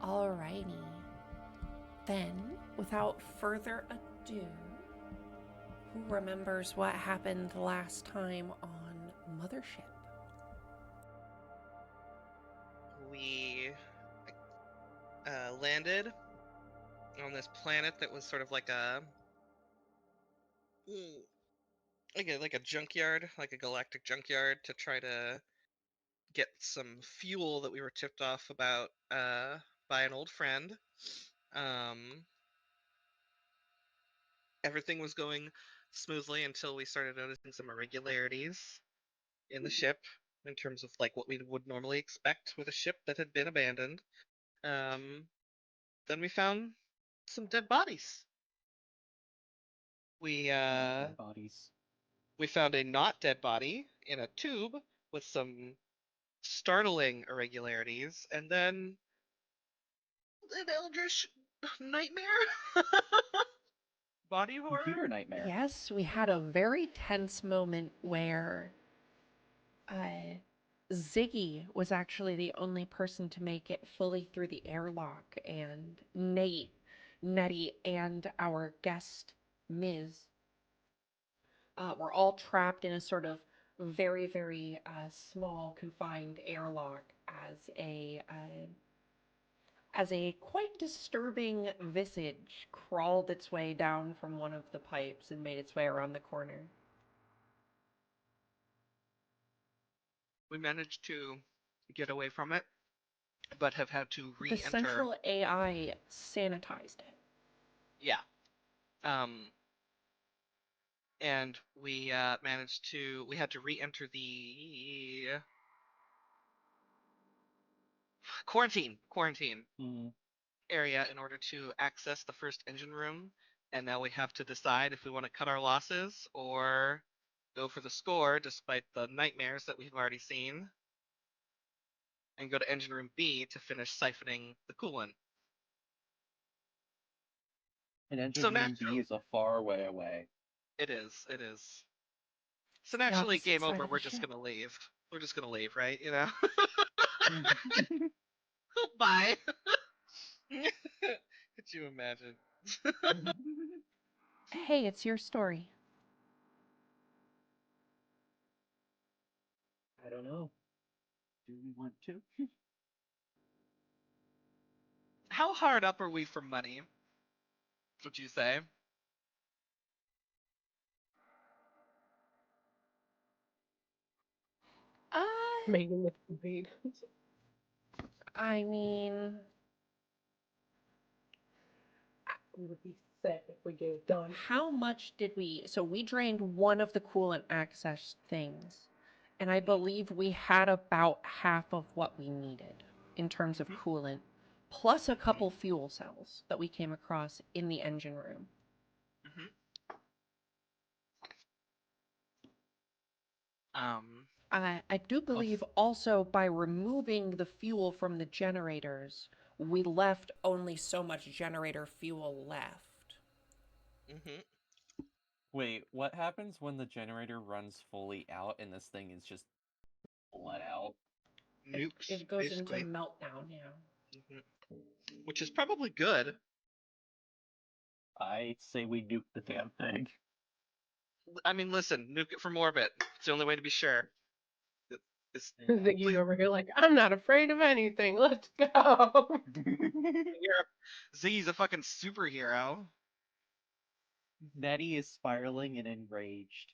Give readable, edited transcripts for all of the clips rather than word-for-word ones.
Alrighty. Then, without further ado, who remembers what happened last time on Mothership? We landed on this planet that was sort of like a junkyard, like a galactic junkyard, to try to get some fuel that we were tipped off about by an old friend. Everything was going smoothly until we started noticing some irregularities in the ship in terms of like what we would normally expect with a ship that had been abandoned. Then we found some dead bodies. We Dead bodies. we found a not dead body in a tube with some startling irregularities, and then an eldritch nightmare. Body horror. Computer nightmare. Yes, we had a very tense moment where Ziggy was actually the only person to make it fully through the airlock, and Nate, Nettie, and our guest, Ms., were all trapped in a sort of very, very small, confined airlock as a quite disturbing visage crawled its way down from one of the pipes and made its way around the corner. We managed to get away from it, but have had to The re-enter. central AI sanitized it. Yeah. And we managed to. We had to re-enter the quarantine area in order to access the first engine room. And now we have to decide if we want to cut our losses or go for the score, despite the nightmares that we've already seen, and go to engine room B to finish siphoning the coolant. And engine room B is a far way away. It is. It is. So naturally, game over. We're just ship. gonna leave. We're just gonna leave, right? You know. Bye. Could you imagine? Hey, it's your story. I don't know. Do we want to? How hard up are we for money? Would you say? Making the debate. I mean, We would be set if we get it done. how much did we? So we drained one of the coolant access things, and I believe we had about half of what we needed in terms of coolant, plus a couple fuel cells that we came across in the engine room. I do believe also by removing the fuel from the generators, we left only so much generator fuel left. Wait, what happens when the generator runs fully out and this thing is just let out? Nukes. It goes basically. into meltdown now. Which is probably good. I say we nuke the damn thing. I mean, listen, nuke it from orbit. It's the only way to be sure. Ziggy's over here like, I'm not afraid of anything. Let's go. Ziggy's a fucking superhero. Nettie is spiraling and enraged.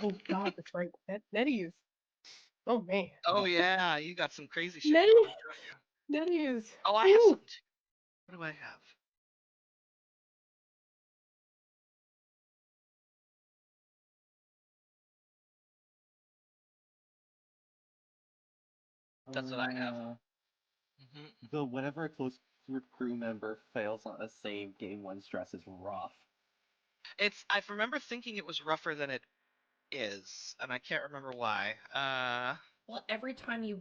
Oh God, that's right. Nettie is. Oh man. Oh yeah, you got some crazy shit. Nettie is. Oh, I have some too. What do I have? That's what I have. The whenever a close crew member fails on a save, game 1 stress is rough. I remember thinking it was rougher than it is, and I can't remember why. Well, every time you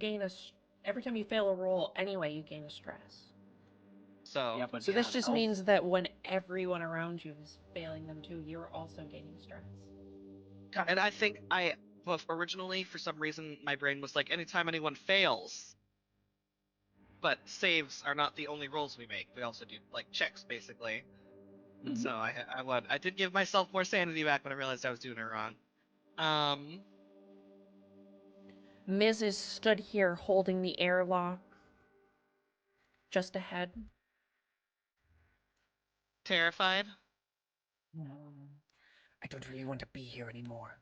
fail a roll anyway, you gain a stress. So yeah, but so this just means that when everyone around you is failing them too, you're also gaining stress. And I think originally, for some reason, my brain was like, anytime anyone fails, But saves are not the only rolls we make. We also do like checks, basically. Mhm. So I did give myself more sanity back when I realized I was doing it wrong. Mrs. stood here holding the airlock just ahead. Terrified. I don't really want to be here anymore.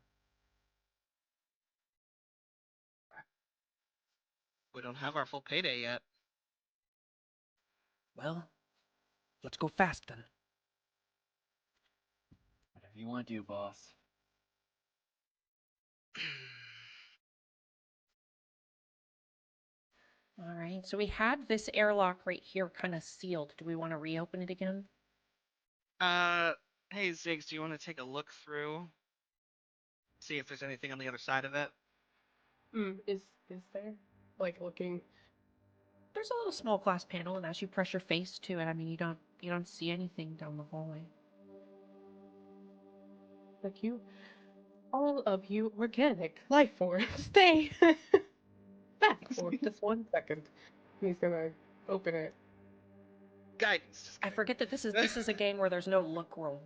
We don't have our full payday yet. Well, let's go fast then. Whatever you want to do, boss. All right, so we had this airlock right here kind of sealed. Do we want to reopen it again? Hey Ziggs, do you want to take a look through? See if there's anything on the other side of it? Is there? Like looking. There's a little small glass panel, and as you press your face to it, I mean, you don't see anything down the hallway. Like you, all of you organic life forms, stay back for just 1 second. He's gonna open it. Guidance. Just I kidding. forget that this is a game where there's no look roll.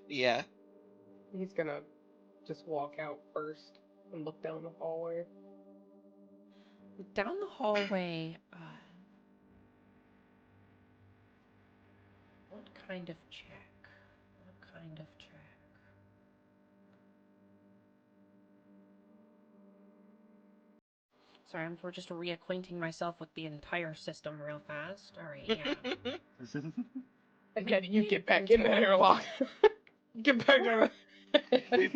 Yeah. He's gonna just walk out first and look down the hallway. Down the hallway, what kind of check? What kind of check? Sorry, we're just reacquainting myself with the entire system real fast. All right, yeah. And then you get back in the airlock. Get back on.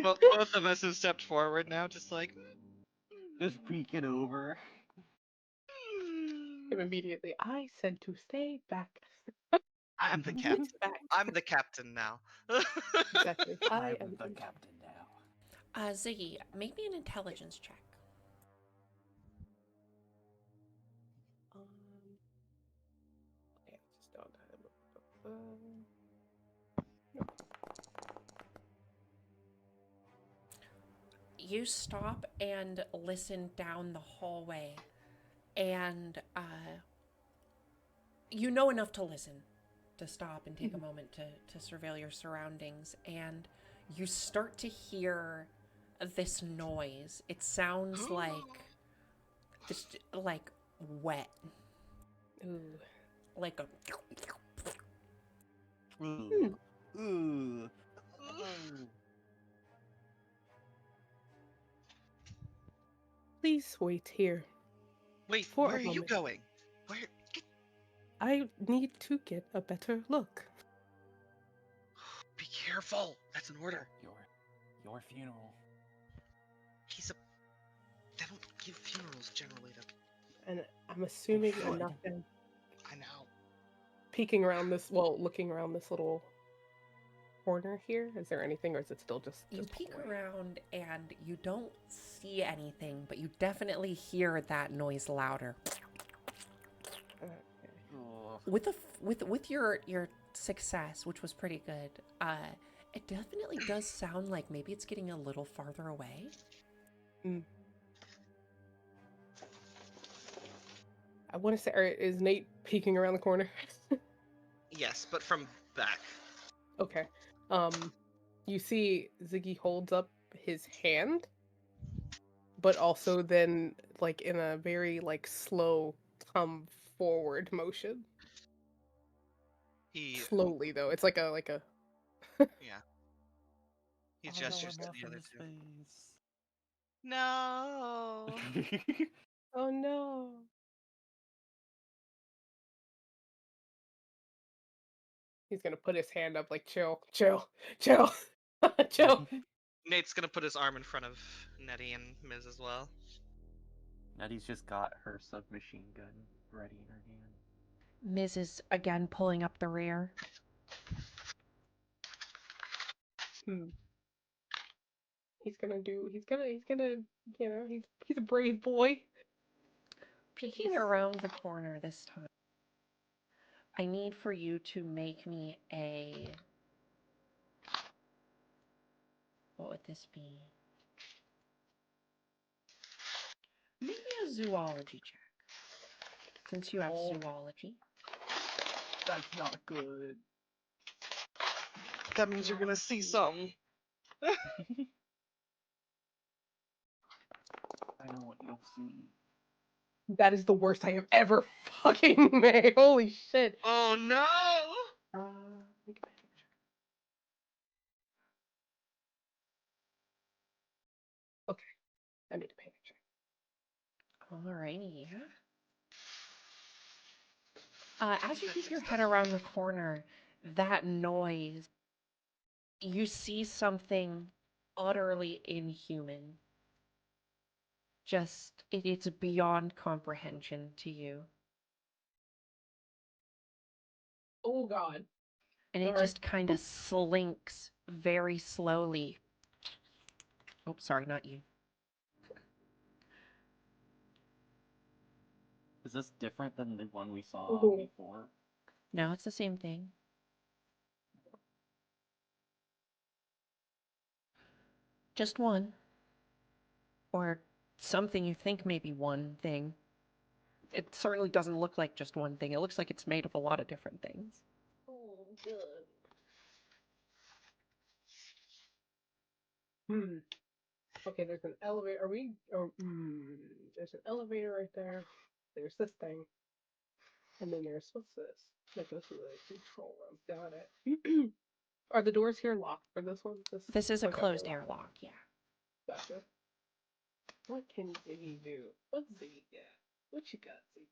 Both of us have stepped forward now, just like. Just peeking over. Him immediately. I said to stay back. I'm the captain. Back. I'm the captain now. Exactly. I I'm am the captain now. Ziggy, make me an intelligence check. Yeah, just don't You stop and listen down the hallway, and you know enough to listen, to stop and take a moment to surveil your surroundings, and you start to hear this noise. It sounds like just like wet, Ooh. like a. Ooh. Ooh. Please wait here. Wait, For where a are you moment. going? Where? I need to get a better look. Be careful. That's an order. Your funeral. He's a. They don't give funerals generally to. And I'm assuming should. I'm not done I know. looking around this little corner here. Is there anything, or is it still just You peek hallway? around and you don't see anything, but you definitely hear that noise louder. Okay. With your success, which was pretty good, it definitely does sound like maybe it's getting a little farther away. I want to say, or is Nate peeking around the corner? Yes, but from back. Okay. You see Ziggy holds up his hand, but also then like in a very like slow come forward motion. He. Slowly though. It's like a Yeah. He Oh, gestures no, to the other Morphin's two. face. No. oh no. He's gonna put his hand up like chill, chill, chill, chill. Nate's gonna put his arm in front of Nettie and Miz as well. Nettie's just got her submachine gun ready in her hand. Miz is again pulling up the rear. He's gonna, you know, he's a brave boy. Peeking around the corner this time. I need for you to make me a. What would this be? Maybe a zoology check. since you have Oh. zoology. That's not good. That means you're gonna see something. I know what you'll see. That is the worst I have ever fucking made. Holy shit. Oh no! Make a picture. Okay, I made a picture. Alrighty. As you keep your head around the corner, that noise, you see something utterly inhuman. Just, it's beyond comprehension to you. Oh god. And it Sorry. just kind of slinks very slowly. Oh, sorry, not you. Is this different than the one we saw Ooh. before? No, it's the same thing. Just one. Or something you think may be one thing. It certainly doesn't look like just one thing. It looks like it's made of a lot of different things. Oh, good. Okay, there's an elevator. Are we? There's an elevator right there. There's this thing. And then there's, what's this? That goes to the control room. Got it. Are the doors here locked for this one? This is a Okay, closed they're locked. airlock, yeah. Gotcha. What can Ziggy do? What's Ziggy got? What you got, Ziggy?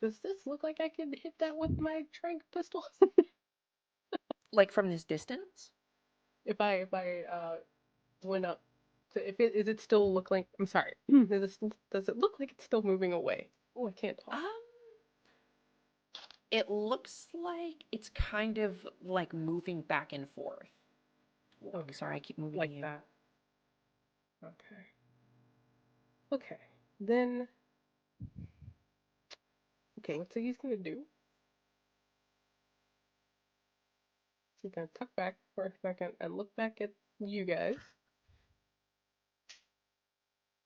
Does this look like I can hit that with my trank pistol? Like from this distance? if I went up to, if it is it still look like, I'm sorry. Does it look like it's still moving away? Oh, I can't talk. It looks like it's kind of like moving back and forth. Oh, Okay. sorry, I keep moving Like you. that. Okay. Okay. Then okay, what's he's gonna do? He's gonna tuck back for a second and look back at you guys.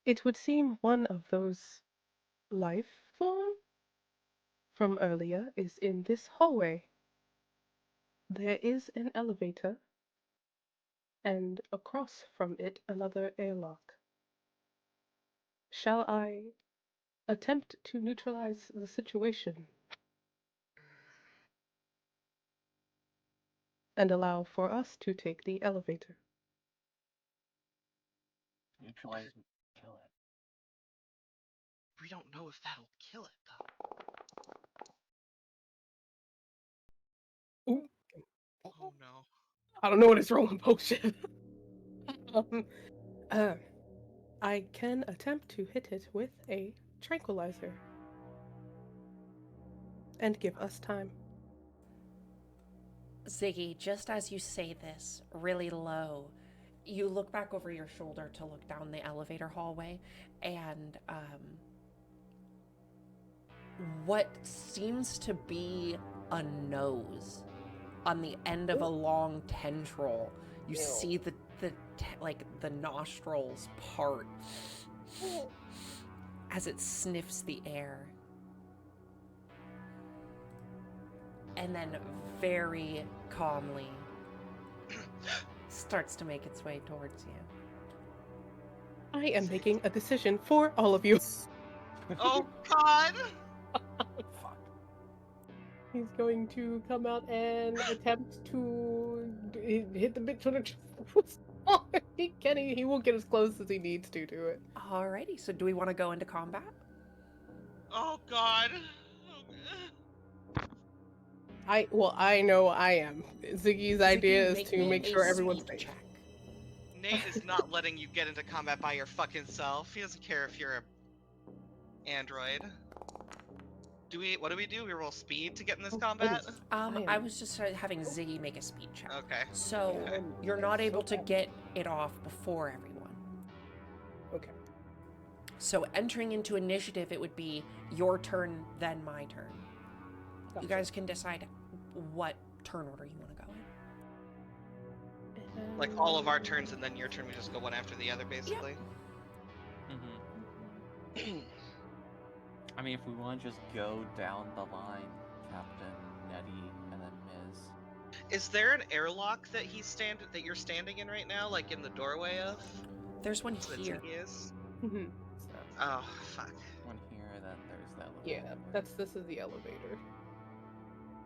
It would seem one of those life form from earlier is in this hallway. There is an elevator, and across from it another airlock. Shall I attempt to neutralize the situation and allow for us to take the elevator? Neutralize, kill it. We don't know if that'll kill it though. Ooh. Oh no. I don't know what is wrong with potion. I can attempt to hit it with a tranquilizer and give us time. Ziggy, just as you say this, really low, you look back over your shoulder to look down the elevator hallway, and what seems to be a nose on the end of a long tendril. You see the nostrils part as it sniffs the air. And then very calmly starts to make its way towards you. I am making a decision for all of you. Oh god! Fuck. He's going to come out and attempt to hit the bitch with a he will get as close as he needs to it. Alrighty, so do we want to go into combat? Oh god! I know I am. Ziggy's idea is to me make a sure everyone's speed safe. check. Nate is not letting you get into combat by your fucking self. He doesn't care if you're a android. What do we do? We roll speed to get in this combat? I was just having Ziggy make a speed check. Okay. So Okay. you're not able to get it off before everyone. Okay. So entering into initiative, it would be your turn, then my turn. Gotcha. You guys can decide what turn order you want to go in. Like all of our turns and then your turn, we just go one after the other, basically. Mm-hmm. I mean, if we want to just go down the line, Captain, Nettie, and then Ms. Is there an airlock that you're standing in right now, like in the doorway of? There's one That here. Ziggy is? So, Oh, fuck. One here, then there's the elevator. yeah, this is the elevator.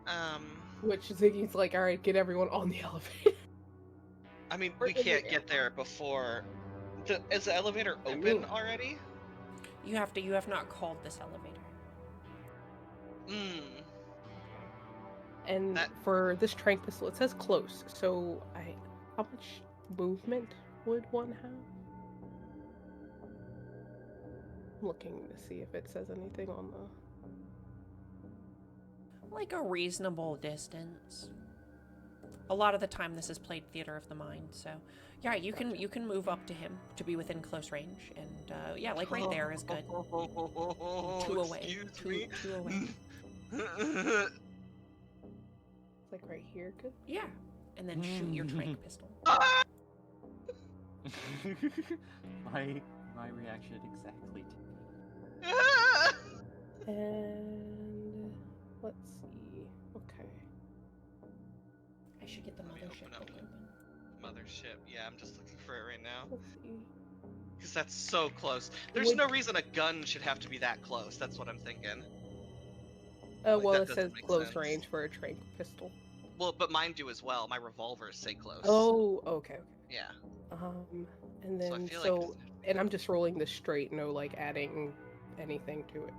Um, Which Ziggy's like, all right, get everyone on the elevator. I mean, Or we in the can't get there before. Is the elevator open already? You have not called this elevator. And That- for this trank pistol, it says close. So how much movement would one have? I'm looking to see if it says anything on the. Like a reasonable distance. A lot of the time this is played theater of the mind, so yeah, you can move up to him to be within close range, and yeah, like right there is good. 2 away. Excuse Two away. me. It's like right here, good. Yeah. And then shoot your trank pistol. my reaction exactly. And let's see. Okay. I should get the Let me mothership open up book the- open. Mothership. Yeah, I'm just looking for it right now. Let's see. Because that's so close. There's no reason a gun should have to be that close. That's what I'm thinking. Well, that it says doesn't make close sense. range for a trank pistol. Well, but mine do as well. My revolvers say close. Oh, okay. Yeah. And So I then feel like and I'm just rolling this straight, no like adding anything to it.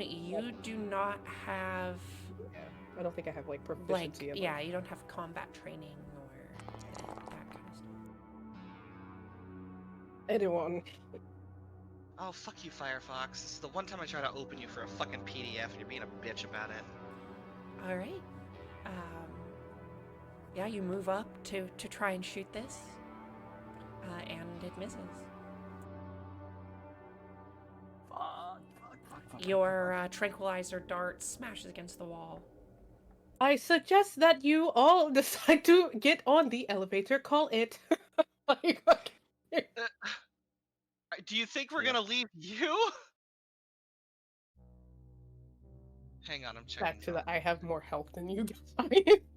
You do not have Yeah. I don't think I have like like proficiency. yeah, you don't have combat training or that kind of stuff. Anyone? Oh, fuck you, Firefox. This is the one time I try to open you for a fucking PDF and you're being a bitch about it. All right. Yeah, you move up to try and shoot this, and it misses. Fuck. Your tranquilizer dart smashes against the wall. I suggest that you all decide to get on the elevator. Call it. Do you think we're Yeah. gonna leave you? Hang on, I'm checking. Back to the I have more health than you guys,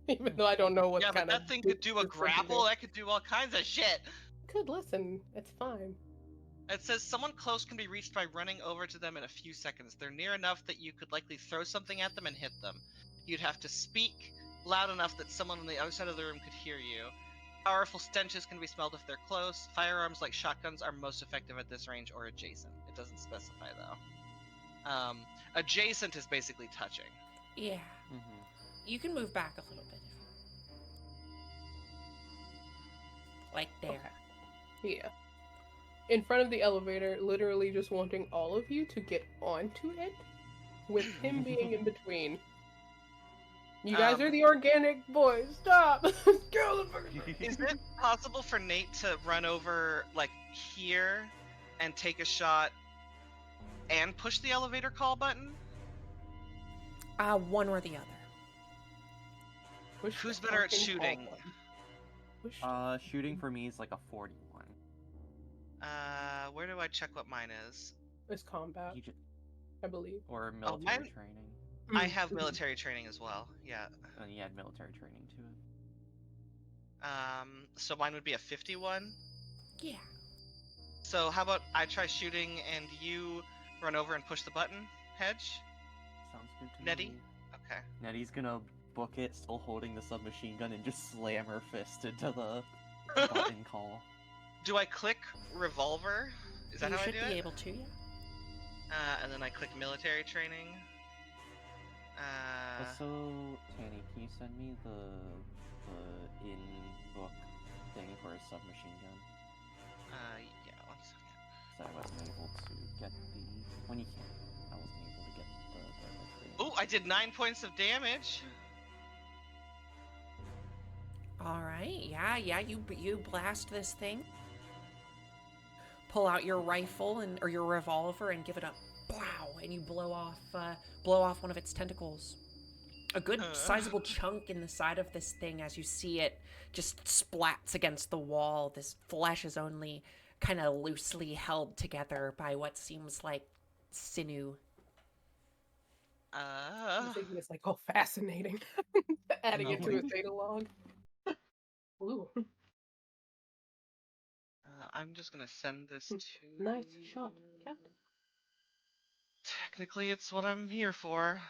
even though I don't know what Yeah, kind but of. that thing could do a grapple. That could do all kinds of shit. Could listen. It's fine. It says someone close can be reached by running over to them in a few seconds. They're near enough that you could likely throw something at them and hit them. You'd have to speak loud enough that someone on the other side of the room could hear you. Powerful stenches can be smelled if they're close. Firearms like shotguns are most effective at this range or adjacent. It doesn't specify though. Adjacent is basically touching. Yeah. You can move back a little bit. Like there. Okay. Yeah. In front of the elevator, literally just wanting all of you to get onto it, with him being in between. You guys are the organic boys. Stop! Kill the person. Is it possible for Nate to run over, like, here and take a shot and push the elevator call button? One or the other. Push Who's the better at fucking shooting? call button. Push. Shooting for me is like a 41. Where do I check what mine is? It's combat, You just, I believe. or military mine- training. I have military training as well, yeah. And you add military training to it. So mine would be a 51. Yeah. So how about I try shooting and you run over and push the button, Hedge? Sounds good to Nettie? me. Okay. Nettie's gonna book it, still holding the submachine gun, and just slam her fist into the button call. Do I click revolver? Is that you how I should do be it? able to, yeah. And then I click military training. Also, Tanny, can you send me the in-book thing for a submachine gun? Yeah, 1 second. So I wasn't able to get the... When you can. I wasn't able to get the Oh, I did 9 points of damage. All right. Yeah. You blast this thing. Pull out your rifle or your revolver and give it a blow, and you blow off one of its tentacles. a good sizable chunk in the side of this thing as you see it just splats against the wall. This flesh is only kind of loosely held together by what seems like sinew. Ziggy is like, oh, fascinating. Adding it to his data log. Ooh. I'm just gonna send this to. Nice shot, Captain. Technically, it's what I'm here for.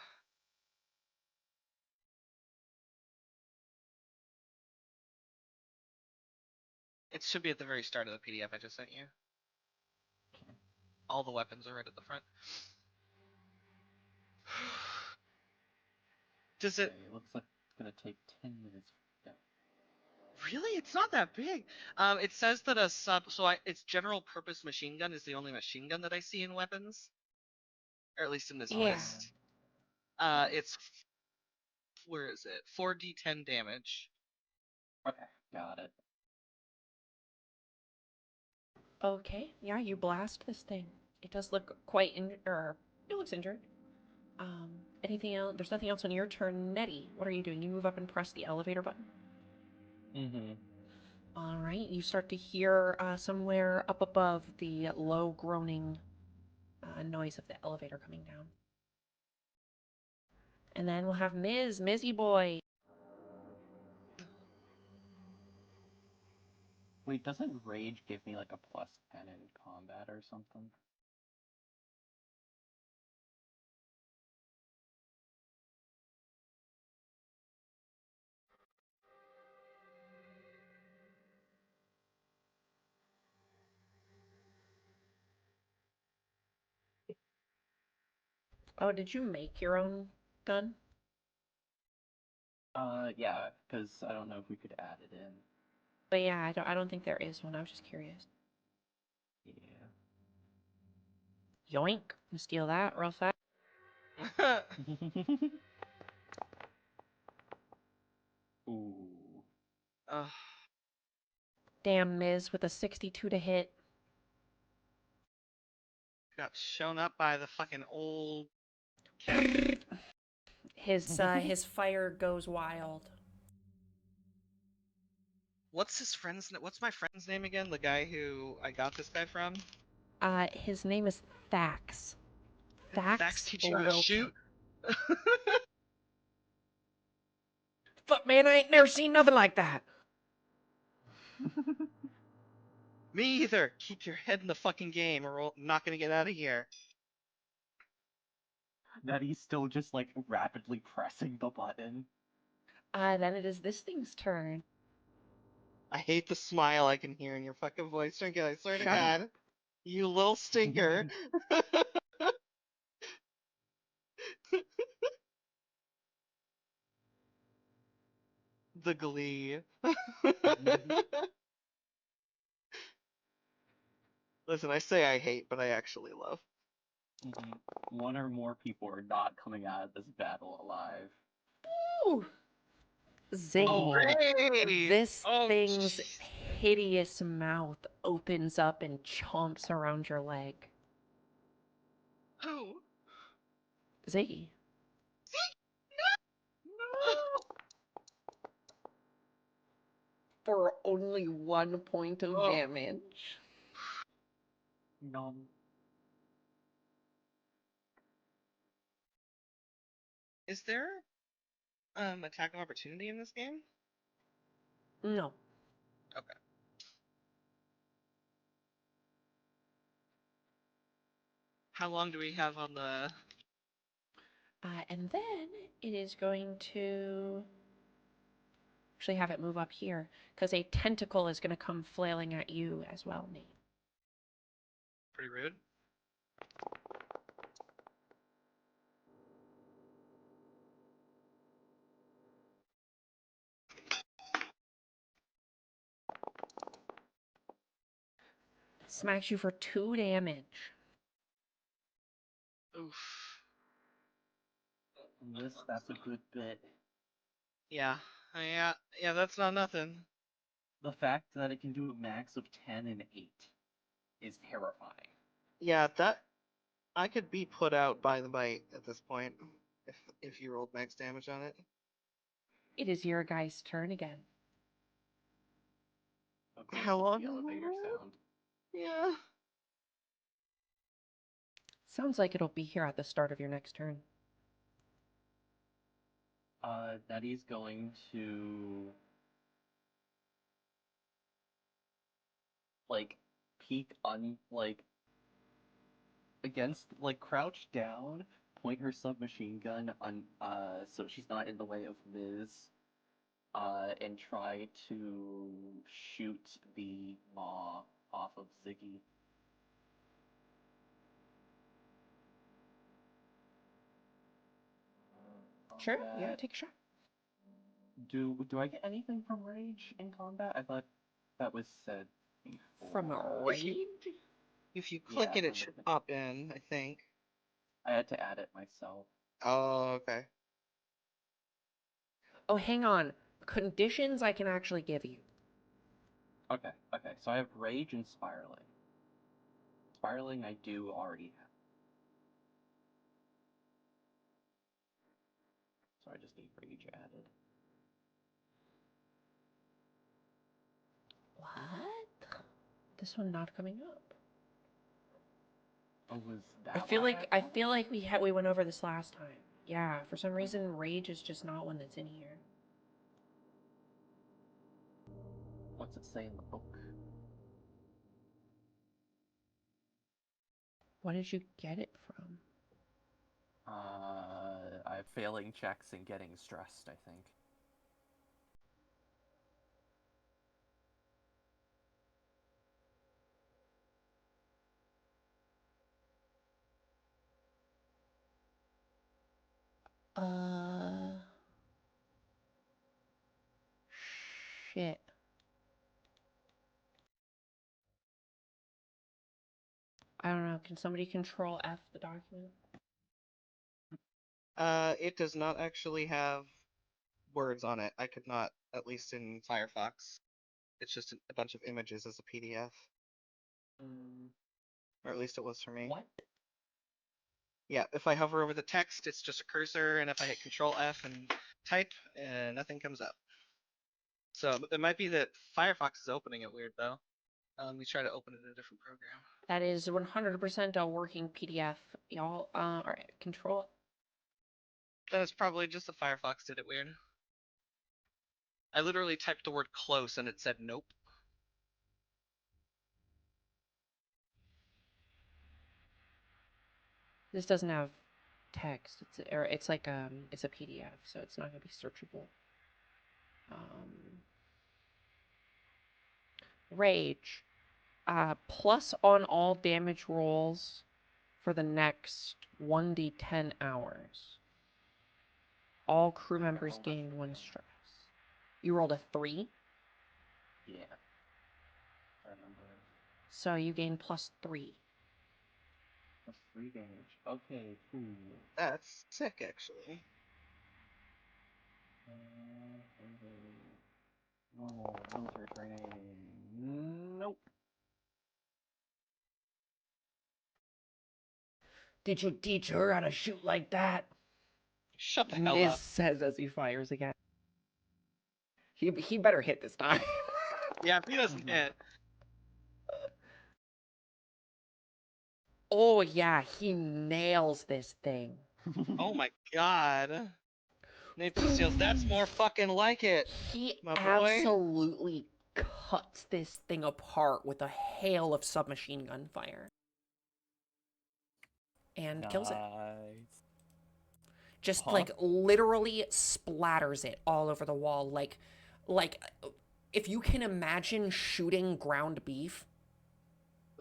It should be at the very start of the PDF I just sent you. All the weapons are right at the front. Does it? Okay, it looks like it's gonna take 10 minutes. Yeah. Really? It's not that big. It says that its general purpose machine gun is the only machine gun that I see in weapons, or at least in this Yeah. list. It's where is it? 4d10 damage. Okay, got it. Okay, yeah, you blast this thing. It does look quite it looks injured. Anything else? There's nothing else on your turn, Nettie. What are you doing? You move up and press the elevator button. Mm-hmm. All right, you start to hear somewhere up above the low groaning noise of the elevator coming down. And then we'll have Mizzy boy. Wait, doesn't rage give me like a +10 in combat or something? Oh, did you make your own gun? Yeah, because I don't know if we could add it in. But yeah, I don't think there is one. I was just curious. Yeah. Yoink! Steal that real fast. Ooh. Damn, Miz with a 62 to hit. Got shown up by the fucking old cat. His fire goes wild. What's my friend's name again? The guy who I got this guy from? His name is Thax. Thax teach you how to shoot? Fuck, man, I ain't never seen nothing like that. Me either. Keep your head in the fucking game or I'm not gonna get out of here. That he's still just like rapidly pressing the button. Then it is this thing's turn. I hate the smile I can hear in your fucking voice, Trinket. I swear to Shut God. up. You little stinker. The glee. Listen, I say I hate, but I actually love. One or more people are not coming out of this battle alive. Ooh. Ziggy. This thing's hideous mouth opens up and chomps around your leg. Oh. Ziggy. No. For only 1 point of damage. None. Is there attack of opportunity in this game? No. Okay. How long do we have on the... And then it is going to actually have it move up here, because a tentacle is going to come flailing at you as well, Nate. Pretty rude. Smacks you for 2 damage. Oof. That's a good bit. Yeah. Yeah, that's not nothing. The fact that it can do a max of 10 and 8 is terrifying. Yeah, that... I could be put out by the bite at this point. if you rolled max damage on it. It is your guy's turn again. Okay, How long? the elevator sound. Yeah. Sounds like it'll be here at the start of your next turn. Nettie's going to like peek on against crouch down, point her submachine gun on so she's not in the way of Liz, and try to shoot the maw off of Ziggy. Sure, Combat. yeah, take a shot. Do I get anything from rage in combat? I thought that was said before. From a rage? If you click Yeah, it, it from should the- pop in, I think. I had to add it myself. Oh, okay. Oh, hang on. Conditions I can actually give you. Okay, so I have rage and spiraling. Spiraling I do already have. So I just need rage added. What? This one not coming up. Oh, was that I feel why like we went over this last time. Yeah, for some reason rage is just not one that's in here. What's it say in the book? What did you get it from? I Failing checks and getting stressed, I think. Shit. I don't know. Can somebody control F the document? It does not actually have words on it. I could not, at least in Firefox. It's just a bunch of images as a PDF. Or at least it was for me. What? Yeah, if I hover over the text, it's just a cursor, and if I hit Control F and type, nothing comes up. So it might be that Firefox is opening it weird, though. Let me try to open it in a different program. That is 100% a working PDF, y'all. Alright, control. Then it's probably just the Firefox did it weird. I literally typed the word close and it said nope. This doesn't have text. It's like it's a PDF, so it's not gonna be searchable. Rage. Plus on all damage rolls for the next 1d10 hours. All crew members gain 1 stress. You rolled a 3, Yeah. I remember. so you gain plus 3. Plus 3 damage. Okay, cool. That's sick, actually. Normal military training. Nope. Did you teach her how to shoot like that? Shut the hell Miz up. says as he fires again. He better hit this time. Yeah, if he doesn't hit. Oh yeah, he nails this thing. Oh my god. Nathan Steels, that's more fucking like it, He my boy. absolutely cuts this thing apart with a hail of submachine gun fire. And kills it. Just like literally splatters it all over the wall. Like if you can imagine shooting ground beef.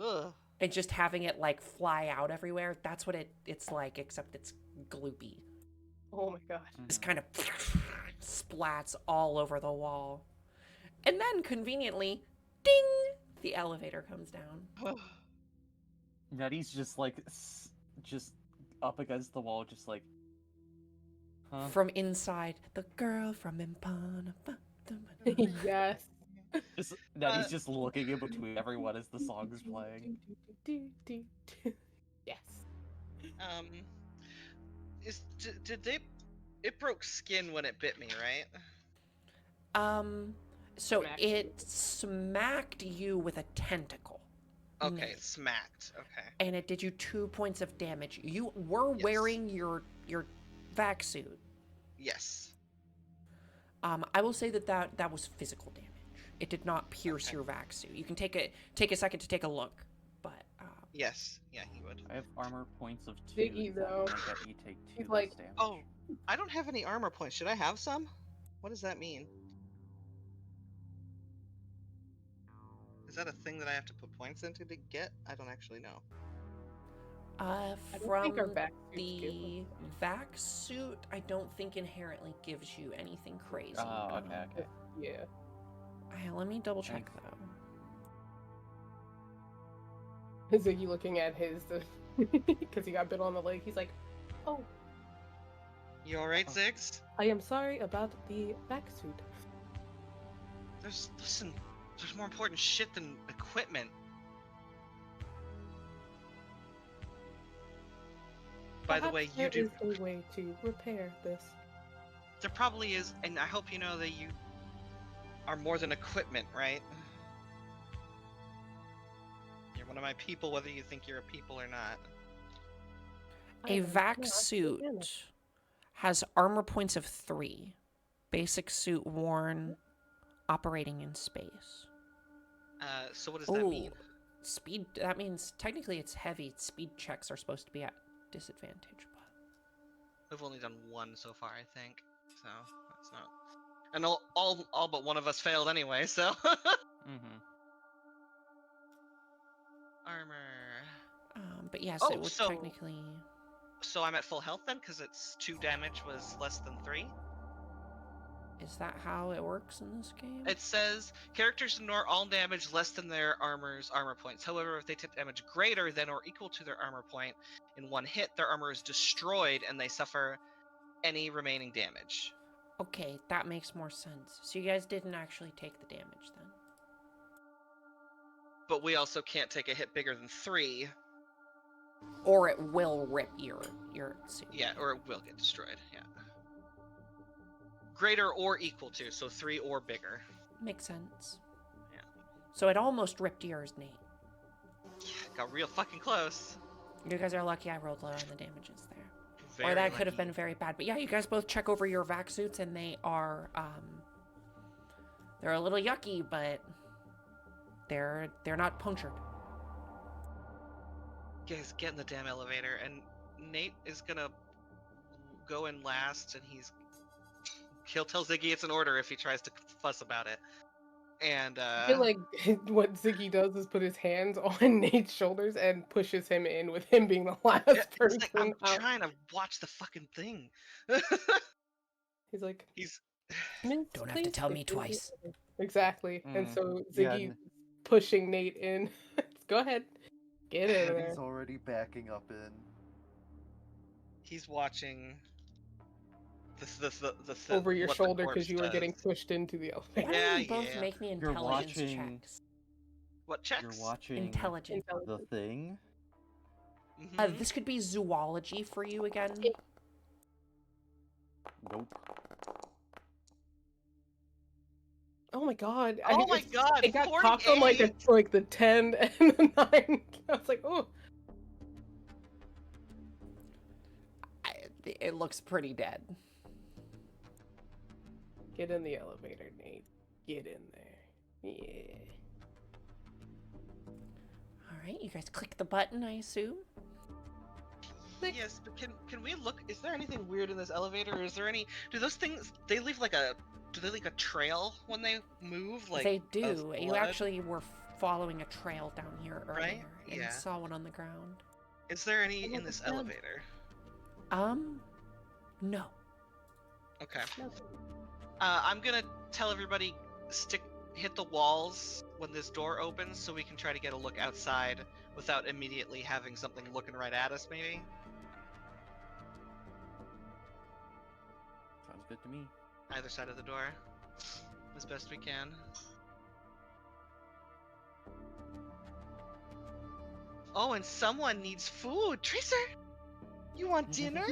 Ugh. And just having it like fly out everywhere, that's what it's like, except it's gloopy. Oh my god. Just kind of splats all over the wall. And then conveniently, ding, the elevator comes down. Nettie's just like, just up against the wall, just like, huh? From inside, the girl from Impana. Yes. Nettie's just looking in between everyone as the song's playing. Yes. Did they? It broke skin when it bit me, right? So Smacked it smacked you with a tentacle. Okay, Nate, smacked. Okay. and it did you 2 points of damage. You were Yes. wearing your vac suit. Yes. I will say that was physical damage. It did not pierce Okay. your vac suit. You can take a second to take a look, but Yes. Yeah, he would. I have armor points of 2. Ziggy, Does that though. mean I get you take 2 He's less like, damage? Oh, I don't have any armor points. Should I have some? What does that mean? Is that a thing that I have to put points into to get? I don't actually know. I don't think our from vac suits give the vac suit, I don't think inherently gives you anything crazy. Oh, okay, okay. Yeah. Let me double check Thanks. though. Ziggy looking at his, because he got bit on the leg. He's like, oh, You alright, Oh. Ziggs? I am sorry about the vac suit. Listen, there's more important shit than equipment. By the way, Perhaps there is a way to repair this. There probably is, and I hope you know that you are more than equipment, right? You're one of my people, whether you think you're a people or not. I A am vac not suit organic. has armor points of 3. Basic suit worn, operating in space. So what does that mean? Speed. That means technically it's heavy. Speed checks are supposed to be at disadvantage, but We've only done one so far, I think. So that's not. And all but one of us failed anyway. So Mm-hmm. armor. but yes, Oh, it would so- technically. So I'm at full health then, because it's 2 damage was less than 3. Is that how it works in this game? It says characters ignore all damage less than their armor's armor points. However, if they take damage greater than or equal to their armor point in one hit, their armor is destroyed and they suffer any remaining damage. Okay, that makes more sense. So you guys didn't actually take the damage then. But we also can't take a hit bigger than 3. Or it will rip your suit. Yeah, or it will get destroyed. Yeah. Greater or equal to, so 3 or bigger. Makes sense. Yeah. So it almost ripped yours, Nate. Yeah, got real fucking close. You guys are lucky I rolled low on the damages there. Very Or that could have lucky. been very bad. But yeah, you guys both check over your vac suits and they are they're a little yucky, but they're not punctured. Guys, get in the damn elevator, and Nate is gonna go in last, and he'll tell Ziggy it's an order if he tries to fuss about it. And I feel like what Ziggy does is put his hands on Nate's shoulders and pushes him in, with him being the last yeah, he's person like, I'm out. trying to watch the fucking thing. He's like, He's "Miss, Don't have to please tell me take the twice. elevator." Exactly. And so Yeah, Ziggy pushing Nate in. Go ahead. Get in and there. he's already backing up in. he's watching the Over your what the shoulder because corpse you were getting does. pushed into the Why elevator. Yeah, don't you both yeah. make me You're intelligence watching- checks? What checks? You're watching Intelligence. the thing. Mhm. This could be zoology for you again. Nope. Oh my god. Oh my god, It got caught from like 48! the 10 and the 9. I was like, oh. It looks pretty dead. Get in the elevator, Nate. Get in there. Yeah. All right, you guys click the button, I assume. Yes, but can we look? Is there anything weird in this elevator? Or is there any? Do those things? They leave like a? Do they leave a trail when they move? Like They of do. You blood? actually were following a trail down here earlier Right? and Yeah. saw one on the ground. Is there any Oh, in this it's them. elevator? No. Okay. I'm gonna tell everybody hit the walls when this door opens, so we can try to get a look outside without immediately having something looking right at us. Maybe. Sounds good to me. Either side of the door, as best we can. Oh, and someone needs food. Tracer, you want dinner?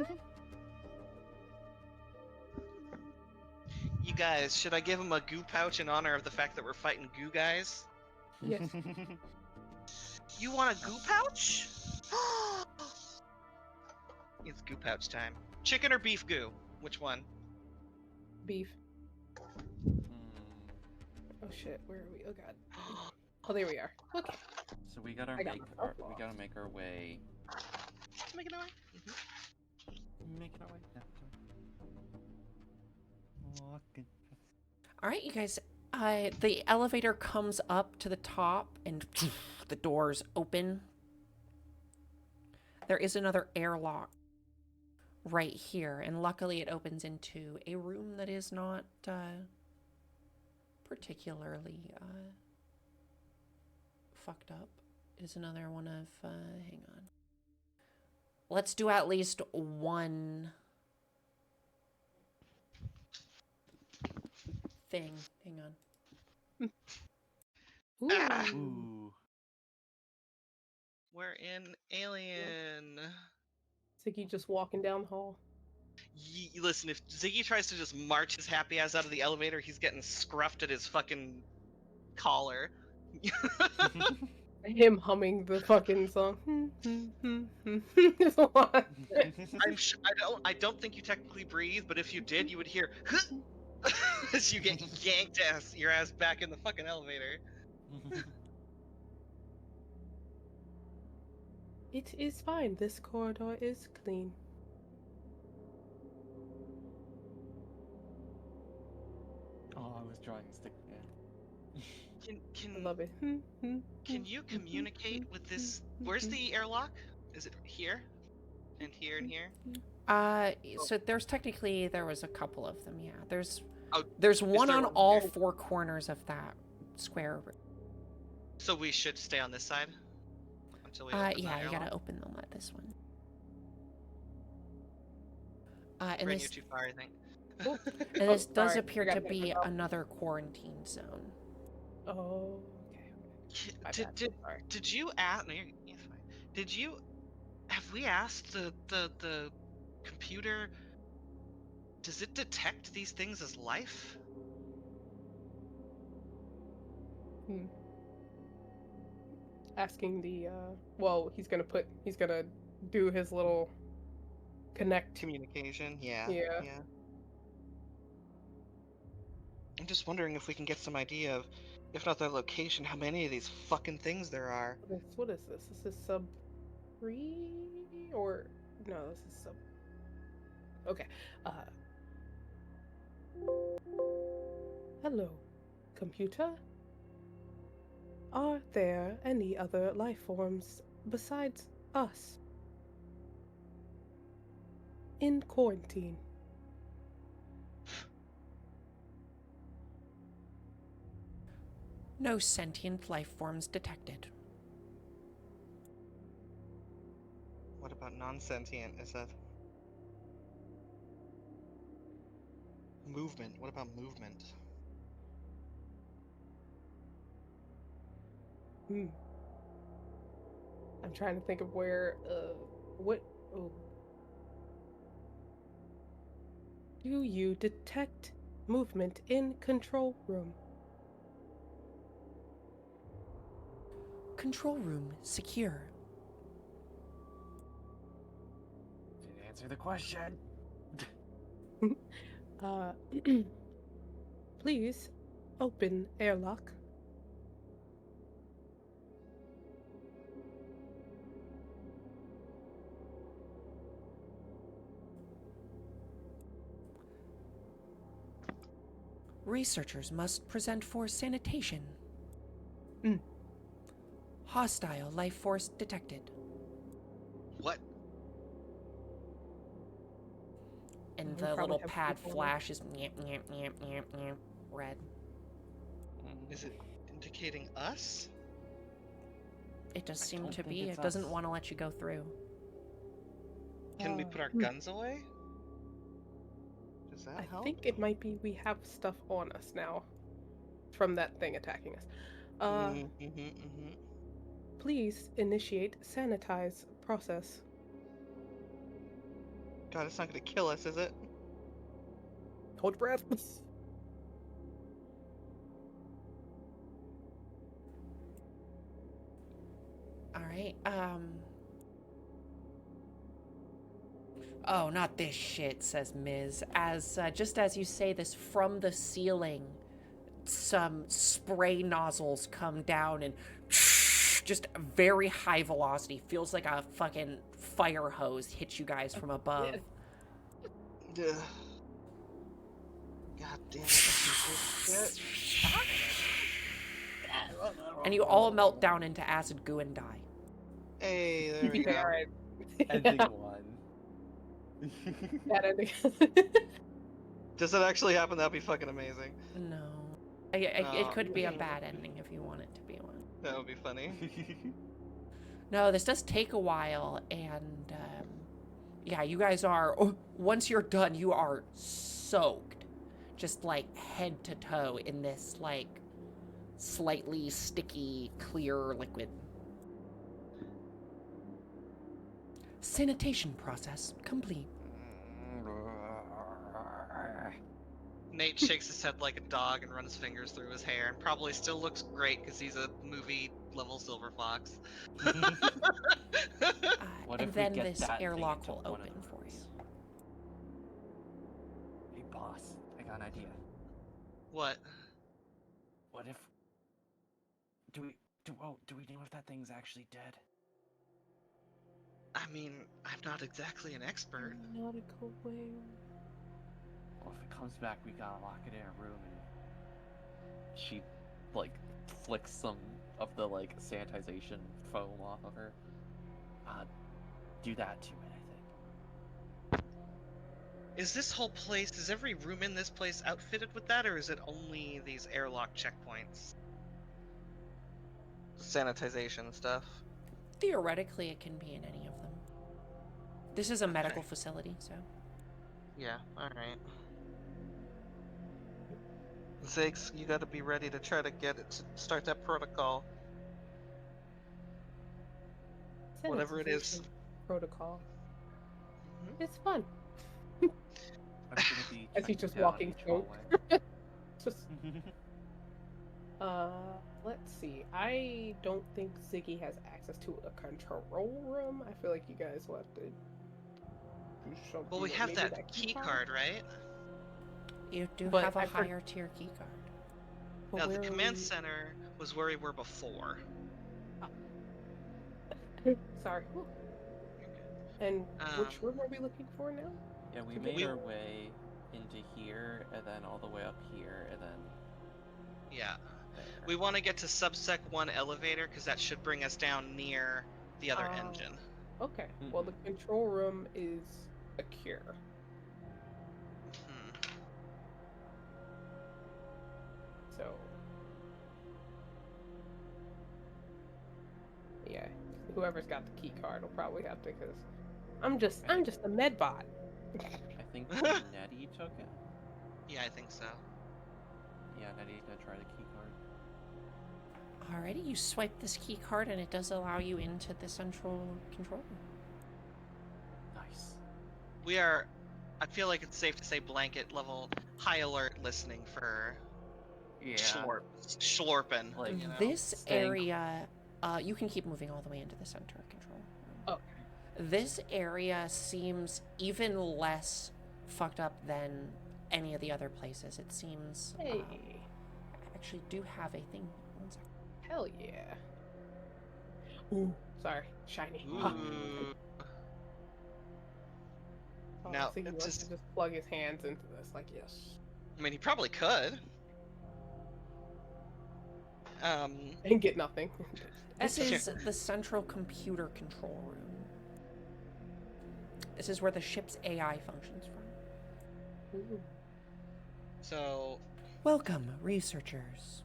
You guys, should I give him a goo pouch in honor of the fact that we're fighting goo guys? Yes. You want a goo pouch? It's goo pouch time. Chicken or beef goo? Which one? Beef. Oh shit, where are we? Oh god. Oh, there we are. Okay. So we gotta I got make our way. Make it away. Make it our way. Walking. All right, you guys. The elevator comes up to the top, and the doors open. There is another airlock right here, and luckily it opens into a room that is not particularly fucked up. It is another one of hang on. Let's do at least one thing. Hang on. Ooh. Ah! Ooh. We're in Alien. Ziggy just walking down the hall. Listen, if Ziggy tries to just march his happy ass out of the elevator, he's getting scruffed at his fucking collar. Him humming the fucking song. Just watch it. I don't think you technically breathe, but if you did, you would hear as you get yanked your ass back in the fucking elevator. It is fine. This corridor is clean. Oh, I was drawing stick again. I love it. Can you communicate with this? Where's the airlock? Is it here? And here and here? So there was a couple of them, yeah. There's Oh, one there on one all here? 4 corners of that square. So we should stay on this side until we open Yeah, the you airlock? gotta open them at this one. And Ren, this, you're too far, I think. and this does sorry, appear forgot to to be forgot. another quarantine zone. Oh, okay. My bad. Sorry. Did you ask? No, it's fine. Did you? Have we asked the computer? Does it detect these things as life? Asking the well, he's gonna do his little connect. Communication? Yeah. Yeah. I'm just wondering if we can get some idea of, if not their location, how many of these fucking things there are. What is this? This is sub 3 or no? This is sub. Okay. Hello, computer. Are there any other life forms besides us in quarantine? No sentient life forms detected. What about non-sentient? Is that movement? What about movement? I'm trying to think of where what do you detect movement in control room? Control room secure. Didn't answer the question. Please open airlock. Researchers must present for sanitation. Hostile life force detected. What? And We the probably little have pad people. flashes red. Is it indicating us? It does I seem don't to think be. it's It doesn't us. want to let you go through. Can we put our guns away? Does that I help? think it might be we have stuff on us now from that thing attacking us. Please initiate sanitize process. God, it's not gonna kill us, is it? Hold your breath. right. Oh, not this shit, says Ms. As just as you say this, from the ceiling, some spray nozzles come down and just very high velocity. Feels like a fucking fire hose hits you guys from above. Ugh. God damn it. Shit. And you all melt down into acid goo and die. Hey, there we go. Alright. Ending one. That ending. Does that actually happen? That'd be fucking amazing. No. It could be a Oh. bad ending if you want it to be one. That would be funny. No, this does take a while, and yeah, you guys are, once you're done, you are soaked. Just like head to toe in this like slightly sticky, clear liquid. Sanitation process complete. Nate shakes his head like a dog and runs fingers through his hair, and probably still looks great because he's a movie level silver fox. What And if we then get this that thing airlock into will one of open the for you. rooms? Hey boss, I got an idea. What? What if do we know if that thing's actually dead? I mean, I'm not exactly an expert. Nautical wing. Well, if it comes back, we gotta lock it in a room, and she like flicks some of the like sanitization foam off of her. Do that to it, I think. Is this whole place, is every room in this place outfitted with that, or is it only these airlock checkpoints? Sanitization stuff. Theoretically, it can be in any of them. This is a medical facility, so. Yeah, alright. Ziggs, you gotta be ready to try to get it to start that protocol. Whatever it is. Sanitization Protocol. Mhm. It's fun. I'm gonna be As he's checking just down walking each through. hallway. Just let's see. I don't think Ziggy has access to a control room. I feel like you guys will have to do something. Well, we with have maybe that key card, right? You do But have a I for- higher tier key card. But Now, the where are command we- center was where we were before. Sorry. And which room are we looking for now? Yeah, we To made we- our way into here, and then all the way up here, and then Yeah. there. We want to get to subsec 1 elevator, because that should bring us down near the other engine. Okay. Well, the control room is secure. Hmm. So, yeah, whoever's got the key card will probably have to, because I'm just a med bot. I think Nettie took it. Yeah, I think so. Yeah, Nettie's gonna try the key card. Alrighty, you swipe this key card and it does allow you into the central control room. Nice. We are, I feel like it's safe to say, blanket level high alert listening for Yeah. schlorping. Like, you know? This staying- area, you can keep moving all the way into the center control room. Oh. This area seems even less fucked up than any of the other places. It seems. Hey, I actually do have a thing. One second. hell yeah. Ooh, sorry, shiny. Ooh. Oh, Now, I think he it's wants to just plug his hands into this, like, yes. I mean, he probably could. And get nothing. This Sure. is the central computer control room. This is where the ship's AI functions from. Ooh. So, Welcome, researchers.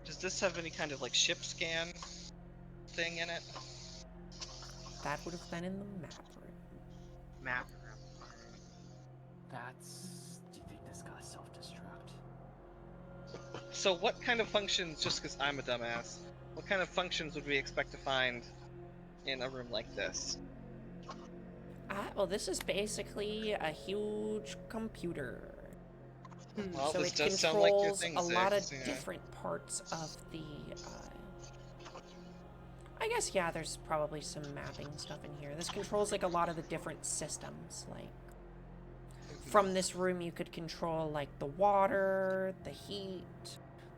does this have any kind of like ship scan thing in it? That would have been in the map room. Map. That's. Do you think this guy's self-destruct? So what kind of functions, just because I'm a dumbass, what kind of functions would we expect to find in a room like this? Well, this is basically a huge computer. Well, So this it does sound like your controls thing, a lot of Ziggs. Yeah. different parts of the. I guess yeah. There's probably some mapping stuff in here. This controls like a lot of the different systems. Like from this room, you could control like the water, the heat,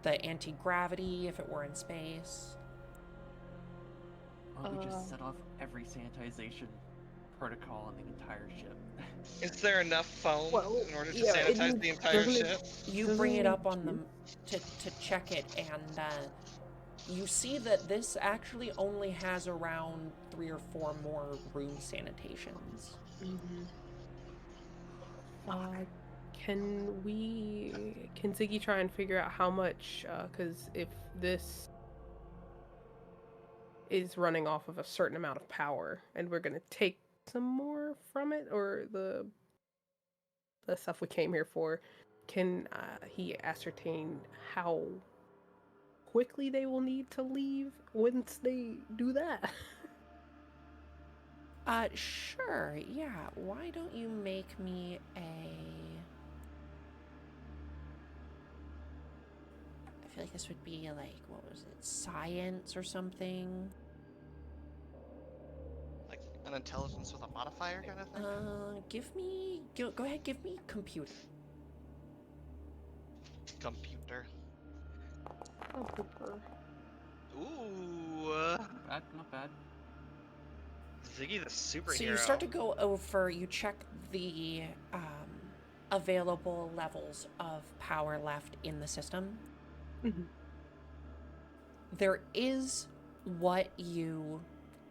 the anti-gravity if it were in space. Or we just set off every sanitization protocol on the entire ship. Is there enough foam Well, in order to yeah, it sanitize needs, the entire doesn't it? ship? You Doesn't bring it it need up on two? to check it, and you see that this actually only has around 3 or 4 more room sanitations. Mm-hmm. Can Ziggy try and figure out how much? Because if this is running off of a certain amount of power, and we're gonna take some more from it, or the stuff we came here for, can he ascertain how quickly they will need to leave once they do that? Sure, yeah. Why don't you make me a... I feel like this would be like, what was it, science or something? Like an intelligence with a modifier kind of thing? Go ahead, give me computer. Computer. Oh, Ooh. Not bad. Ziggy the superhero. So you start to go over, you check the available levels of power left in the system. Mhm. There is what you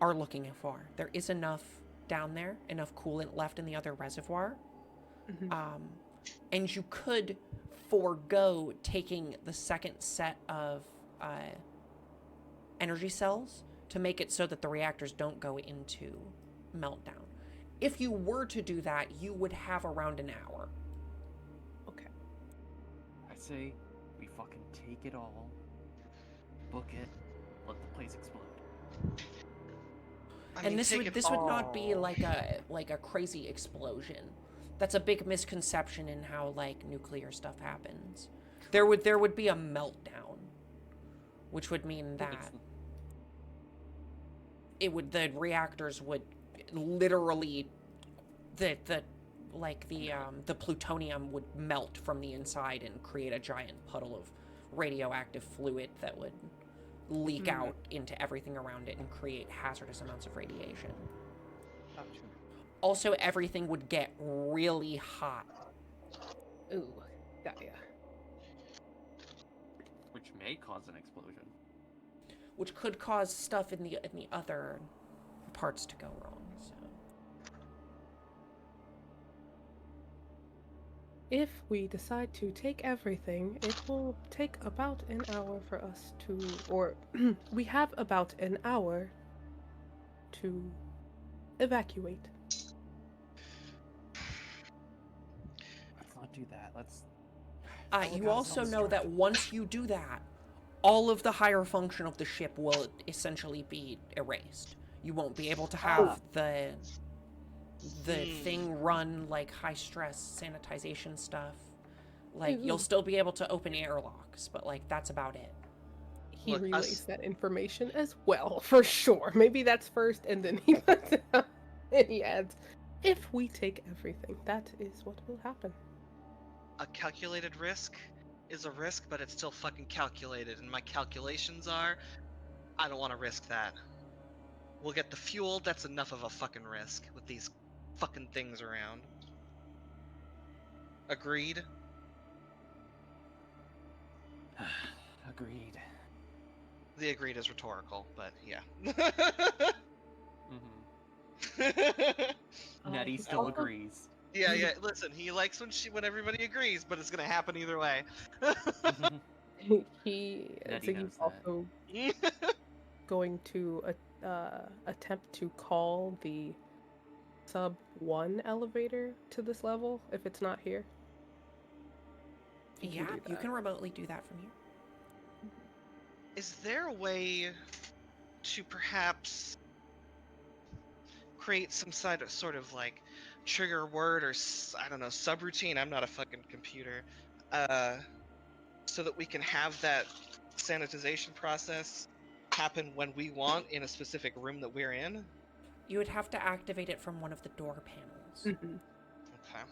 are looking for. There is enough down there, enough coolant left in the other reservoir. Mhm. And you could forego taking the second set of energy cells to make it so that the reactors don't go into meltdown. If you were to do that, you would have around an hour. Okay. I say we fucking take it all, book it, let the place explode. And this would not be like a crazy explosion. That's a big misconception in how like nuclear stuff happens. There would be a meltdown, which would mean that the reactors would literally the plutonium would melt from the inside and create a giant puddle of radioactive fluid that would leak out into everything around it and create hazardous amounts of radiation. Gotcha. Also, everything would get really hot. Ooh, got ya. Which may cause an explosion. Which could cause stuff in the other parts to go wrong. So. If we decide to take everything, it will take about an hour for us to, or we have about an hour to evacuate. Let's not do that. Let's. You also know that once you do that, all of the higher function of the ship will essentially be erased. You won't be able to have the thing run like high stress sanitization stuff. Like you'll still be able to open airlocks, but like that's about it. He relays that information as well, for sure. Maybe that's first, and then he puts it out, and he adds, "If we take everything, that is what will happen." A calculated risk is a risk, but it's still fucking calculated, and my calculations are, I don't want to risk that. We'll get the fuel, that's enough of a fucking risk with these fucking things around. Agreed? Agreed. The agreed is rhetorical, but yeah. Nettie still agrees. Yeah, listen, he likes when everybody agrees, but it's gonna happen either way. Ziggy's also going to attempt to call the sub 1 elevator to this level if it's not here. Yeah, you can remotely do that from here. Is there a way to perhaps create some sort of like trigger word or I don't know, subroutine? I'm not a fucking computer. so that we can have that sanitization process happen when we want in a specific room that we're in? You would have to activate it from one of the door panels. Mhm. Okay.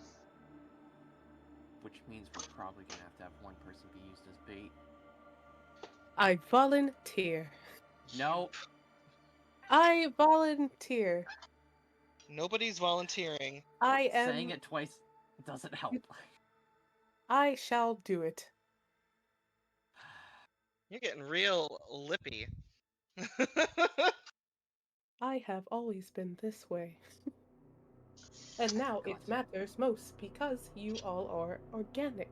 Which means we're probably gonna have to have one person be used as bait. I volunteer. No, I volunteer. Nobody's volunteering. I am. saying it twice doesn't help. I shall do it. You're getting real lippy. I have always been this way. And now it Gotcha. matters most because you all are organic.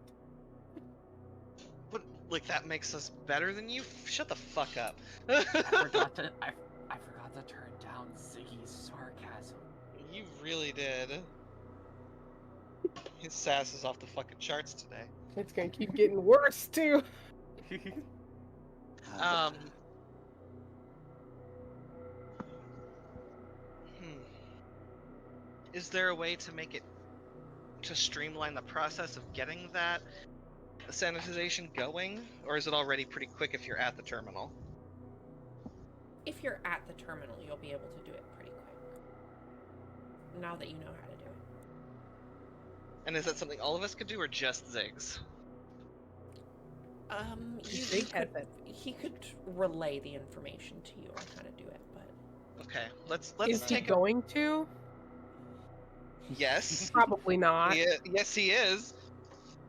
But like that makes us better than you? Shut the fuck up. I forgot to turn down Ziggy's sarcasm. You really did. His sass is off the fucking charts today. It's gonna keep getting worse too. Um. Is there a way to make it to streamline the process of getting that sanitization going, or is it already pretty quick if you're at the terminal? If you're at the terminal, you'll be able to do it pretty quick. Now that you know how to do it. And is that something all of us could do, or just Ziggs? He could relay the information to you on how to do it, but Okay, let's Is he take a... going to? Yes. Probably not. Yes, he is.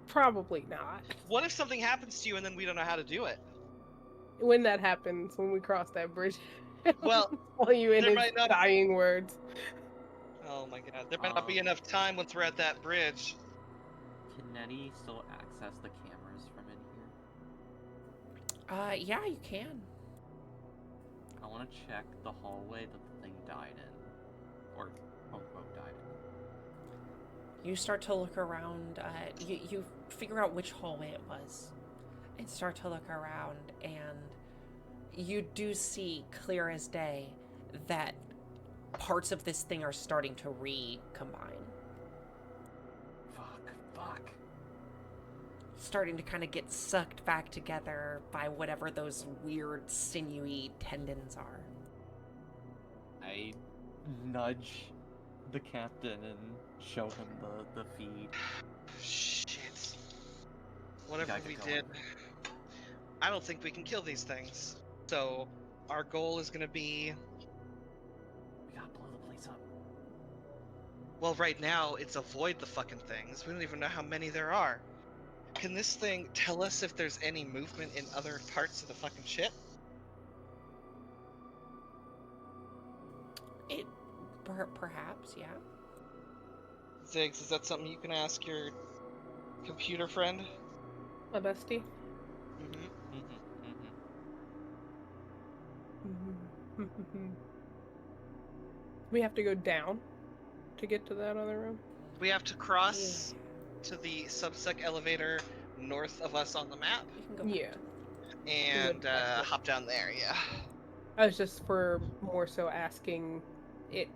Probably not. What if something happens to you and then we don't know how to do it? When that happens, when we cross that bridge, Well, tell you in there his might not- dying words. Oh my god, there might not be enough time once we're at that bridge. Can Nettie still access the cameras from in here? yeah, you can. I want to check the hallway that the thing died in, or quote unquote died in. You start to look around. You figure out which hallway it was, and start to look around, and you do see clear as day that parts of this thing are starting to recombine. Fuck. Starting to kind of get sucked back together by whatever those weird sinewy tendons are. I nudge the captain and show him the feed. Shit. Whatever Gotta we get did, going. I don't think we can kill these things. So, our goal is gonna be... We gotta blow the place up. Well, right now, it's avoid the fucking things. We don't even know how many there are. Can this thing tell us if there's any movement in other parts of the fucking ship? It, perhaps, yeah. Ziggs, is that something you can ask your computer friend? My bestie. We have to go down to get to that other room. We have to cross to the subsec elevator north of us on the map, You can go. Yeah. and Good. hop down there, yeah. I was just for more so asking it,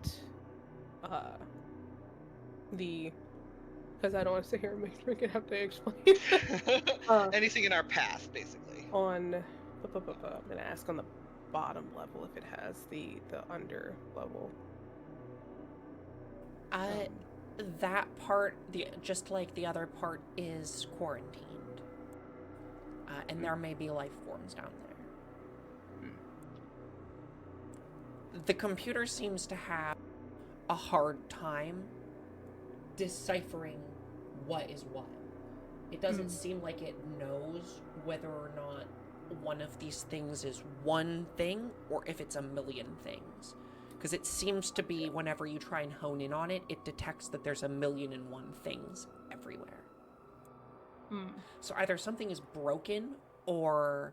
because I don't want to sit here and make Rick have to explain. Anything in our path, basically. I'm gonna ask on the bottom level if it has the under level. That part, just like the other part, is quarantined. And there may be life forms down there. The computer seems to have a hard time deciphering what is what. It doesn't seem like it knows whether or not one of these things is one thing or if it's a million things. Because it seems to be, whenever you try and hone in on it, it detects that there's 1,000,001 things everywhere. So either something is broken, or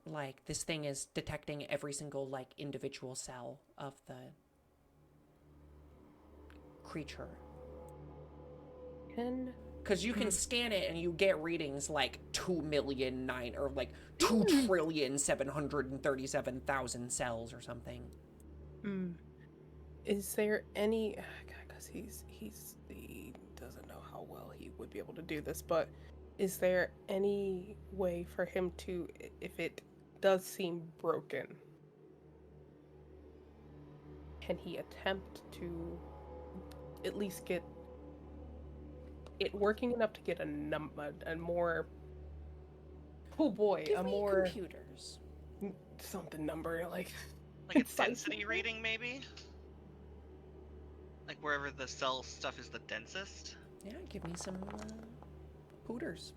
like this thing is detecting every single like individual cell of the creature. Because you can scan it and you get readings like 2,000,009 or like 2,737,000 cells or something. Is there any? Because he doesn't know how well he would be able to do this, but is there any way for him to, if it does seem broken, can he attempt to at least get it working enough to get a more, oh boy, Give a me more computers. something number, like Like a concise density number? reading, maybe? Like wherever the cell stuff is the densest? Yeah, give me some hooters.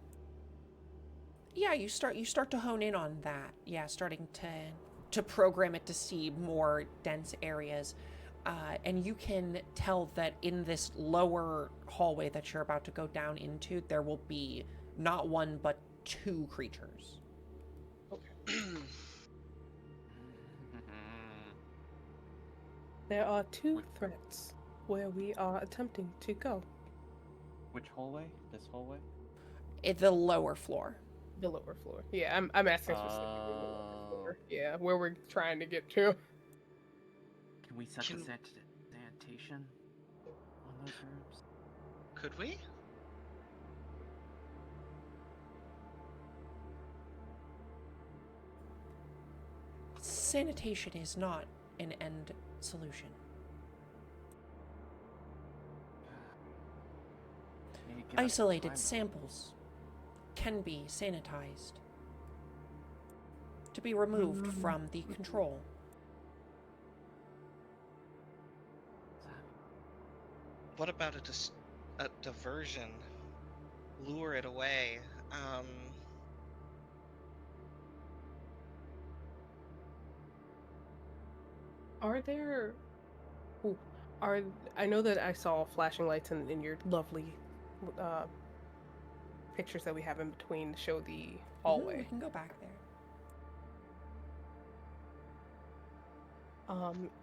Yeah, you start to hone in on that. Yeah, starting to program it to see more dense areas. And you can tell that in this lower hallway that you're about to go down into, there will be not one but two creatures. There are two threats where we are attempting to go. Which hallway? This hallway? The lower floor. The lower floor. Yeah, I'm asking specifically the lower floor. Yeah, where we're trying to get to. Can we set Can- the sanitation on those rooms? Could we? Sanitation is not an end solution. Maybe get up Isolated time. samples can be sanitized to be removed from the control. What about a diversion? Lure it away. Are there? Ooh, I know that I saw flashing lights in your lovely pictures that we have in between to show the hallway. We can go back there.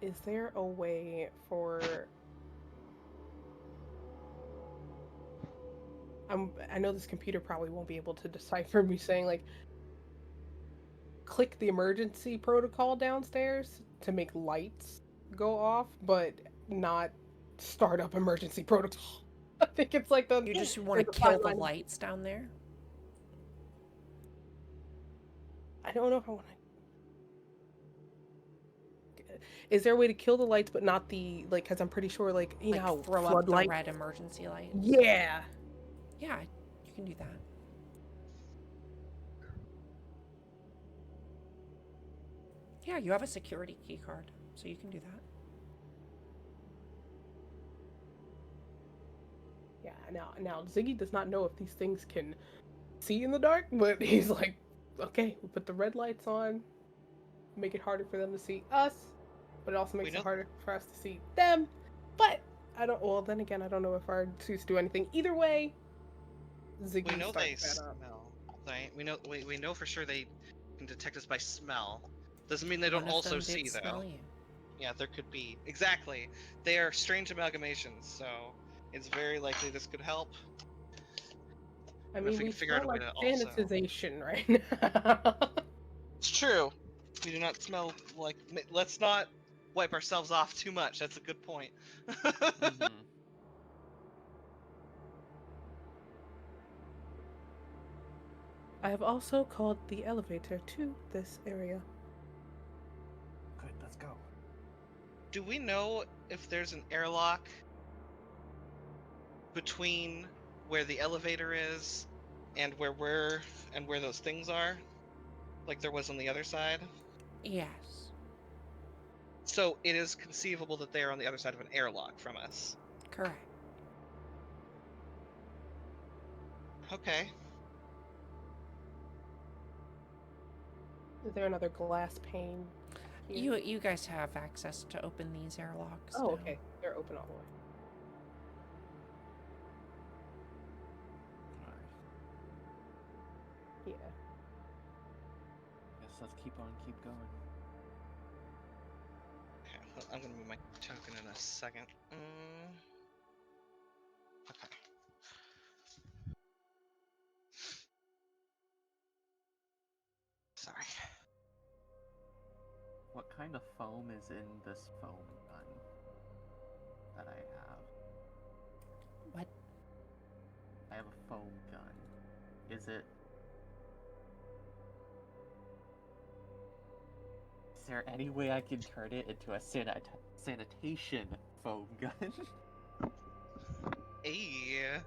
Is there a way for I know this computer probably won't be able to decipher me saying like click the emergency protocol downstairs to make lights go off, but not start up emergency protocol. I think it's like You just want there's to a kill fine the line. lights down there? I don't know if I want to. Is there a way to kill the lights but not the like? Because I'm pretty sure like you Like know throw up the floodlight. red emergency light? Yeah. Yeah, you can do that. Yeah, you have a security key card, so you can do that. Yeah. Now Ziggy does not know if these things can see in the dark, but he's like, okay, we put the red lights on, make it harder for them to see us, but it also makes it harder for us to see them. But I don't. Well, then again, I don't know if our suits do anything. Either way, Ziggy we know they starts that up. smell, right? We know for sure they can detect us by smell. Doesn't mean they One don't of also them see did though. smell you. Yeah, there could be. Exactly. They are strange amalgamations, so it's very likely this could help. I And if mean, we we can figure out smell a way like to also. sanitization right now. It's true. We do not smell like. Let's not wipe ourselves off too much. That's a good point. Mm-hmm. I have also called the elevator to this area. Good, let's go. Do we know if there's an airlock between where the elevator is and where those things are? Like there was on the other side? Yes, So it is conceivable that they are on the other side of an airlock from us. correct. Okay. Is there another glass pane here? You guys have access to open these airlocks. Oh, now. okay. They're open all the way. Alright. Yeah. Guess let's keep going. Okay, I'm gonna move my token in a second. Okay. Sorry. What kind of foam is in this foam gun that I have? What? I have a foam gun. Is it... Is there any way I can turn it into a sanitation foam gun? Hey.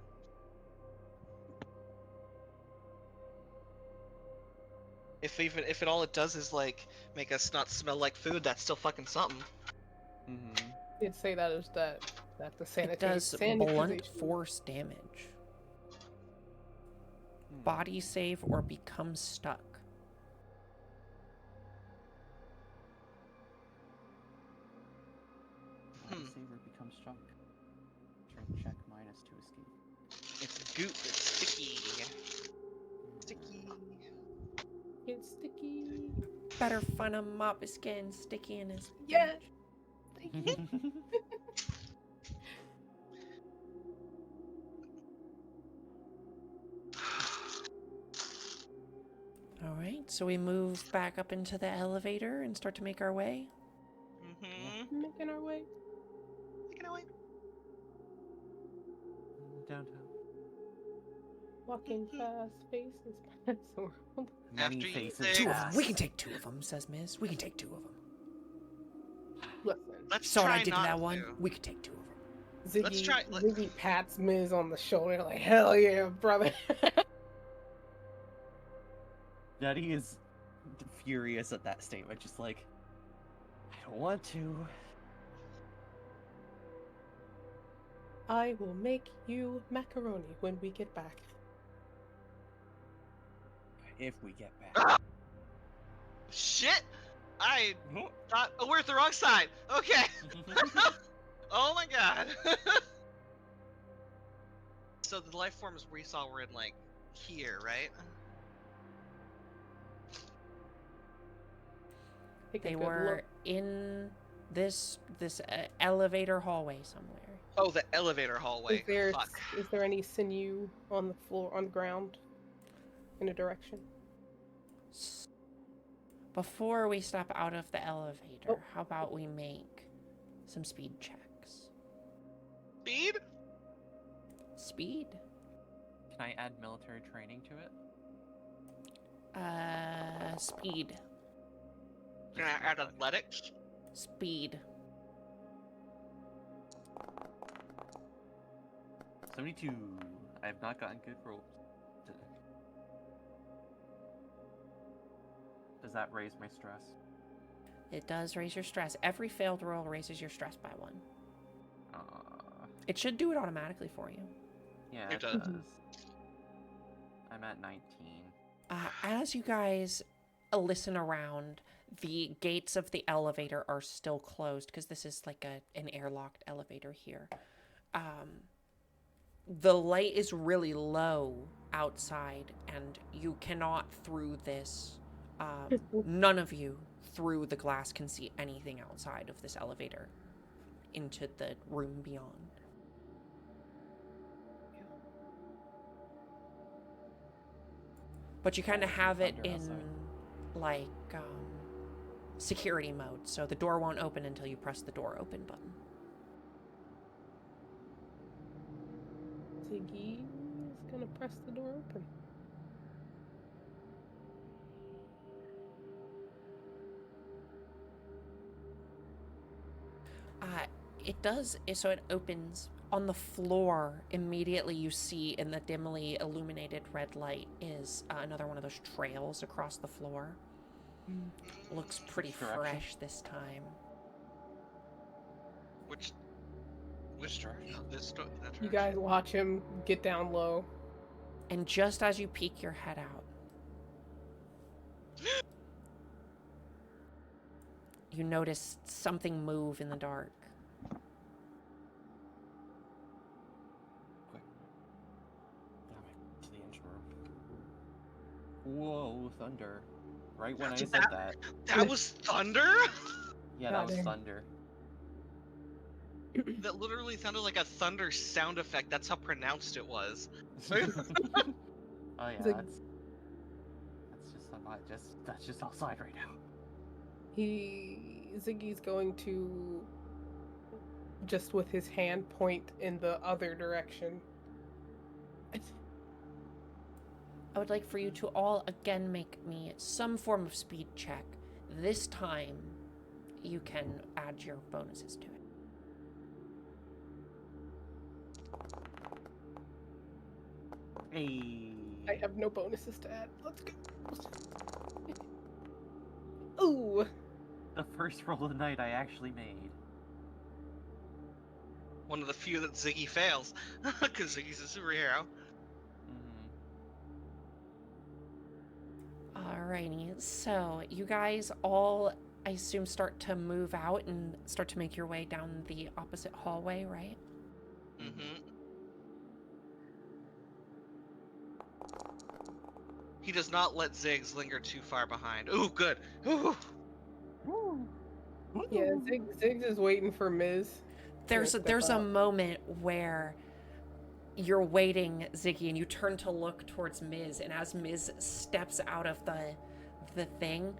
If it all it does is like make us not smell like food, that's still fucking something. Mm-hmm. You'd say that is that the It does blunt sanitization. force damage. Hmm. Body save or become stuck. Body saver becomes struck. Strength check -2 escape. It's goop. It's sticky. Sticky. It's sticky. Better fun him up. It's getting sticky in his Yeah. bench. All right, so we move back up into the elevator and start to make our way. Mm-hmm. Making our way. Taking away. Downtown. Walking fast, faces past the world. Many After you faces say- Two of them. We pass. can take 2 of them, says Miz. We can take 2 of them. Listen, Let's Saw what try I did to not that one? to. We could take 2 of them. Ziggy, Let's try- let- Ziggy pats Miz on the shoulder like, hell yeah, brother. Nutty is furious at that statement, just like, I don't want to. I will make you macaroni when we get back. If we get back. Ah! Shit! I thought we're at the wrong side. Okay. Oh my god. So the life forms we saw were in like here, right? Take a They good were look. in this elevator hallway somewhere. Oh, the elevator hallway. Fuck. Is there any sinew on the floor, on the ground, in a direction? Before we step out of the elevator, Oh. how about we make some speed checks? Speed? Speed? Can I add military training to it? Speed. Can I add athletics? Speed. 72. I have not gotten good rolls today. Does that raise my stress? It does raise your stress. Every failed roll raises your stress by 1. Uh, It should do it automatically for you. yeah, It it does. does. I'm at 19. As you guys listen around, the gates of the elevator are still closed because this is like an airlocked elevator here. The light is really low outside, and you cannot through this. None of you through the glass can see anything outside of this elevator into the room beyond. But you kind of have it Thunder in outside. like security mode, so the door won't open until you press the door open button. Ziggy is gonna press the door open. It does, so it opens. On the floor, immediately you see in the dimly illuminated red light is another one of those trails across the floor. Looks pretty Which direction? fresh this time. Which direction? That You direction? guys watch him get down low. And just as you peek your head out, you notice something move in the dark. Quick. Damn it. To the engine room. Whoa, thunder. Right when I said that. That was thunder? Yeah, that was Goddamn. thunder. That literally sounded like a thunder sound effect. That's how pronounced it was. Oh yeah, Zig- that's just outside right now. Ziggy's going to just with his hand point in the other direction. I would like for you to all again make me some form of speed check. This time, you can add your bonuses to it. Hey. I have no bonuses to add. Let's go. Ooh. The first roll of the night I actually made. One of the few that Ziggy fails, because Ziggy's a superhero. Alrighty, so you guys all, I assume, start to move out and start to make your way down the opposite hallway, right? Mm-hmm. He does not let Ziggs linger too far behind. Ooh, good. Ooh. Yeah, Ziggs is waiting for Miz. There's a moment where you're waiting, Ziggy, and you turn to look towards Miz, and as Miz steps out of the thing,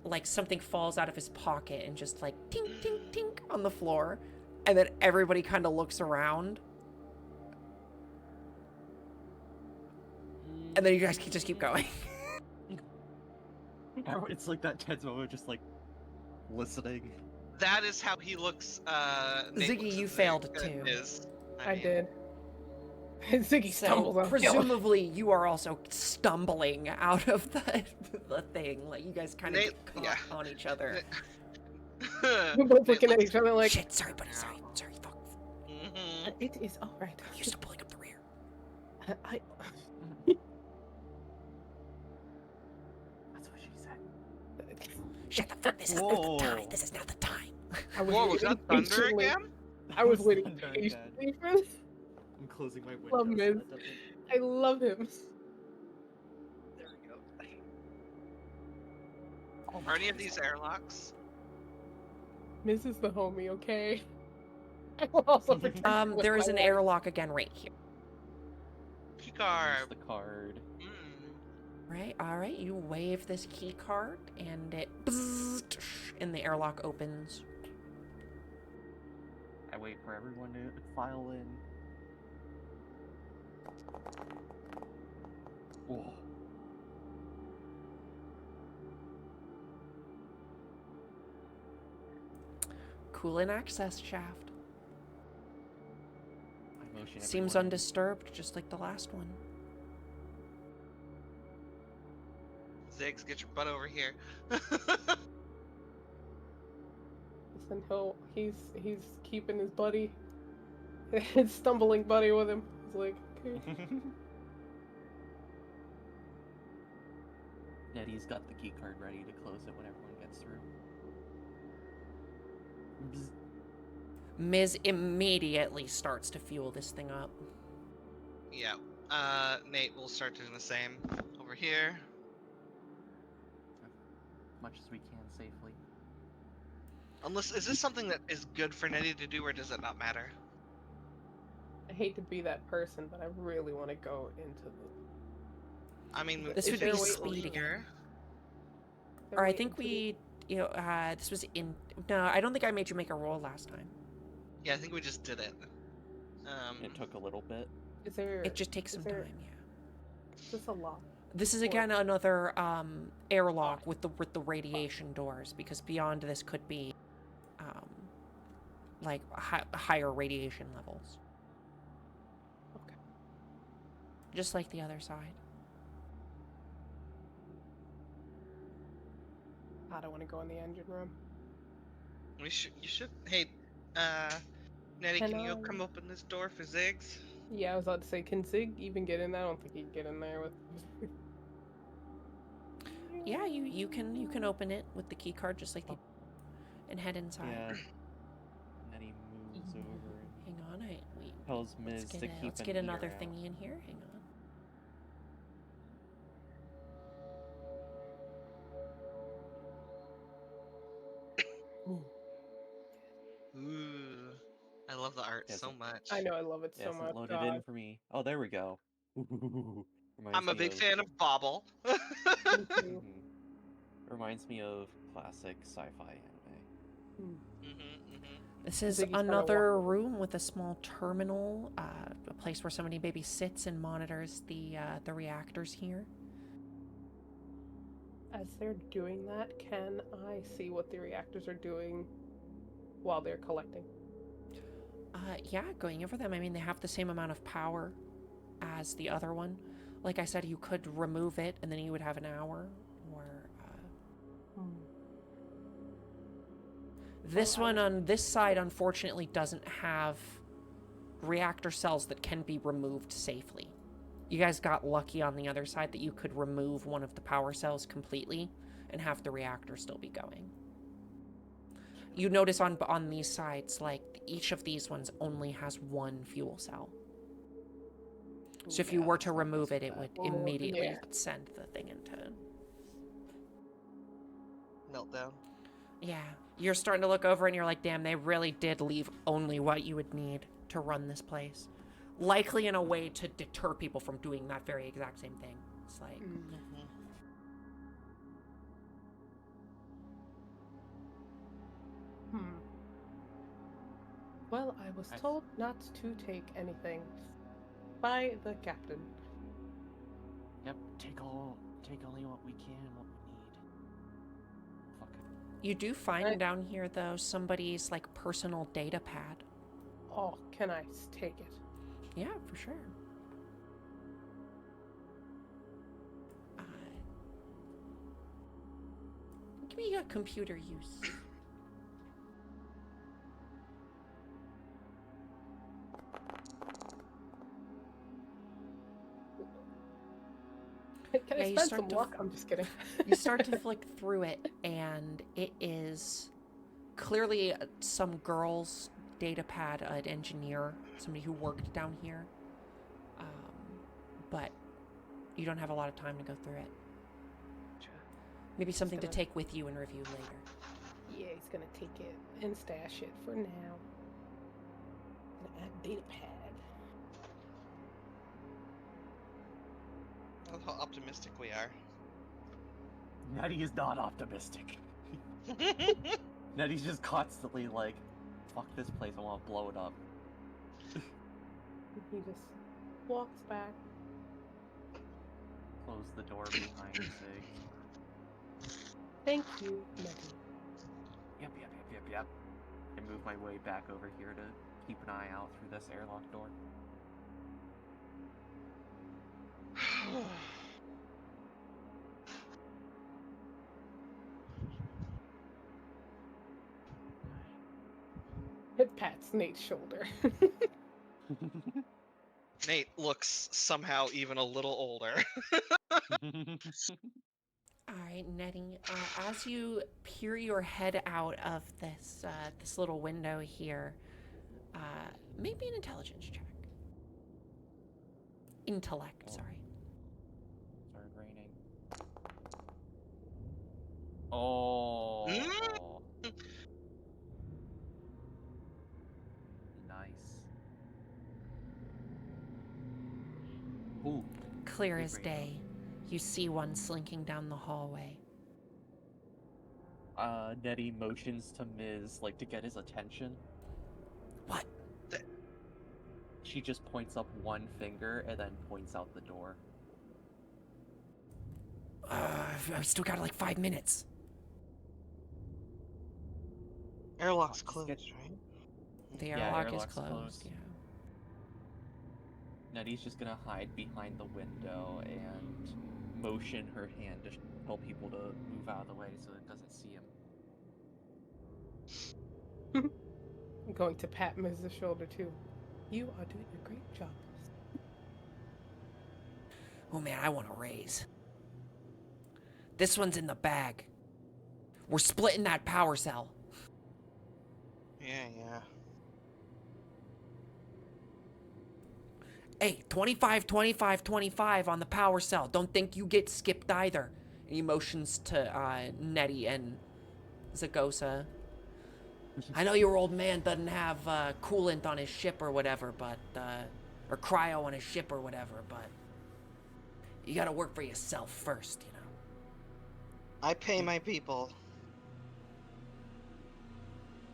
like something falls out of his pocket and just like tink tink tink on the floor, and then everybody kind of looks around, and then you guys just keep going. It's like that tense moment, just like listening. That is how he looks. Nate Ziggy, looks you at failed Zig, too. Is. I did. Ziggy So stumbles on presumably you are also stumbling out of the thing. Like you guys kind of Nate, get caught on each other. We're both Nate looking at looks- each other like, Shit, sorry, buddy, sorry, fuck. Mhm. it is alright. I'm used to pulling up the rear. That's what she said. Shut the fuck. This is not the time. This is not the time. I was Whoa, was waiting that thunder patiently. again? I was waiting Thunder again. patiently for this. I'm closing my window Love so Miz. that doesn't. I love him. There we go. Are any of these airlocks? Miz is the homie, okay? I will also protect him with There is my an life. airlock again right here. Keycard. The card. Right, alright, you wave this key card and it bzzzt, and the airlock opens. I wait for everyone to file in. Whoa. Cool in access shaft. I motion Seems everyone in. undisturbed, just like the last one. Ziggs, get your butt over here. Listen, he's keeping his buddy, his stumbling buddy with him. He's like, okay. Nettie's got the key card ready to close it when everyone gets through. Bzz. Miz immediately starts to fuel this thing up. Yeah. Nate will start doing the same over here. Much as we can safely. Unless, is this something that is good for Nettie to do, or does it not matter? I hate to be that person, but I really want to go into the. I mean, This Is would there be a wait speed list? again. They're Or I waiting think to we, this was in, no, I don't think I made you make a roll last time. Yeah, I think we just did it. It took a little bit. Is there? It just takes some there- time, yeah. Is this a lock? This is Or- again another airlock with the radiation doors, because beyond this could be like higher radiation levels. Okay. Just like the other side. I don't want to go in the engine room. You should. Hey, Nettie, can you come open this door for Ziggs? Yeah, I was about to say, can Zig even get in there? I don't think he'd get in there with. Yeah, you can open it with the key card just like the and head inside. Yeah. And then he moves over and Hang on, wait. tells Miz to keep Let's an get ear another out. thingy in here. Hang on. Ooh, I love the art Yes, so much. I know, I love it It so hasn't much. loaded in for me. Oh, there we go. Reminds I'm a me big of- fan of Bobble. Me too. Mhm. Reminds me of classic sci-fi anime. Mhm. This is Ziggy's kinda another walking. room with a small terminal, a place where somebody maybe sits and monitors the reactors here. As they're doing that, can I see what the reactors are doing while they're collecting? Yeah, going over them. I mean, they have the same amount of power as the other one. Like I said, you could remove it, and then you would have an hour. Or this Well, one on this side, unfortunately, doesn't have reactor cells that can be removed safely. You guys got lucky on the other side that you could remove one of the power cells completely and have the reactor still be going. You notice on these sides, like, each of these ones only has one fuel cell. So if you Yeah, were it's to not remove so it, it bad. would Well, immediately yeah. send the thing into... Meltdown. Yeah. You're starting to look over and you're like, damn, they really did leave only what you would need to run this place. Likely in a way to deter people from doing that very exact same thing. It's like... Mm-hmm. Well, I was told not to take anything by the captain. Yep, take only what we can, what we need. Fuck it. You do find down here, though, somebody's, like, personal data pad. Oh, can I take it? Yeah, for sure. Give me a computer use. Can Yeah, I you spend start some to luck? I'm just kidding. You start to flick through it, and it is clearly some girl's data pad, an engineer, somebody who worked down here. But you don't have a lot of time to go through it. Maybe something to take with you and review later. Yeah, he's gonna take it and stash it for now. Gonna add data pad. I love how optimistic we are. Nettie is not optimistic. Nettie's just constantly like, fuck this place, I want to blow it up. He just walks back. Close the door behind Zig. Thank you, Nettie. Yep. I move my way back over here to keep an eye out through this airlock door. It pats Nate's shoulder. Nate looks somehow even a little older. All right, Nettie. As you peer your head out of this little window here, maybe an intelligence check. Intellect, sorry. Started raining. Oh. Nice. Ooh. Clear Big as rainbow. day. You see one slinking down the hallway. Nettie motions to Miz, like, to get his attention. What? She just points up one finger and then points out the door. I've still got like 5 minutes. Airlock's Just closed, get- right? The Yeah, airlock is airlock's closed. closed. Yeah. Nettie's just gonna hide behind the window and motion her hand to tell people to move out of the way so it doesn't see him. I'm going to pat Miz's shoulder too. You are doing a great job. Oh man, I want a raise. This one's in the bag. We're splitting that power cell. Yeah. Hey, 25, 25, 25 on the power cell. Don't think you get skipped either. And he motions to Nettie and Zagosa. I know your old man doesn't have coolant on his ship or whatever, but or cryo on his ship or whatever, but you gotta work for yourself first, you know. I pay my people.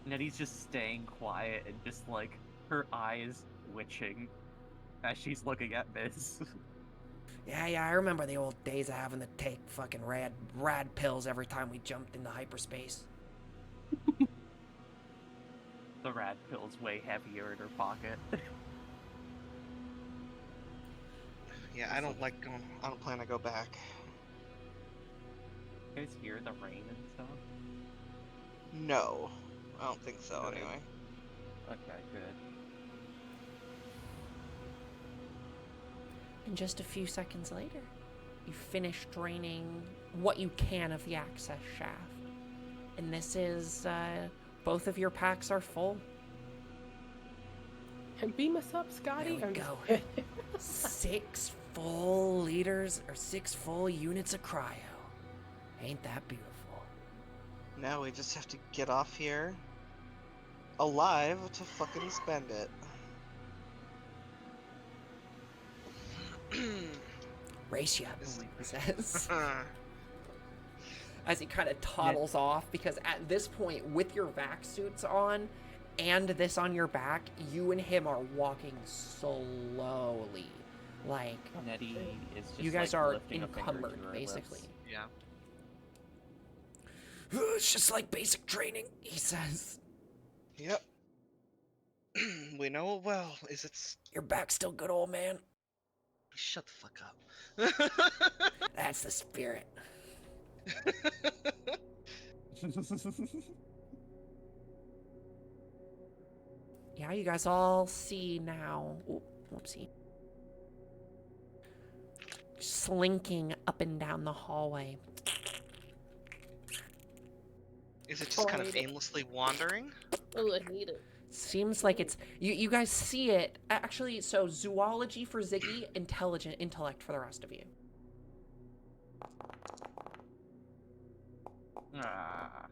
Nettie's just staying quiet and just like her eyes twitching as she's looking at Miz. Yeah, I remember the old days of having to take fucking rad pills every time we jumped into hyperspace. The rad pill's way heavier in her pocket. Yeah, I don't like going. I don't plan to go back. You guys hear the rain and stuff? No, I don't think so. Good. Anyway. Okay, good. And just a few seconds later, you finish draining what you can of the access shaft. And this is, both of your packs are full. And beam us up, Scotty. There we I'm go. just- 6 full liters or 6 full units of cryo. Ain't that beautiful? Now we just have to get off here alive to fucking spend it. Race ya, he says. Uh, As he kind of toddles off, because at this point, with your vac suits on and this on your back, you and him are walking slowly. Like, Nettie is just you guys like, are lifting a finger to encumbered, her basically. lips. yeah. It's just like basic training, he says. Yep. We know it well. Is it? Your back's still good, old man. Shut the fuck up. That's the spirit. Yeah, you guys all see now. Ooh, whoopsie. Slinking up and down the hallway. Is it just kind of Hate it. aimlessly wandering? Oh, I hate it. Seems like it's you guys see it. Actually, so zoology for Ziggy, intellect for the rest of you. Ah,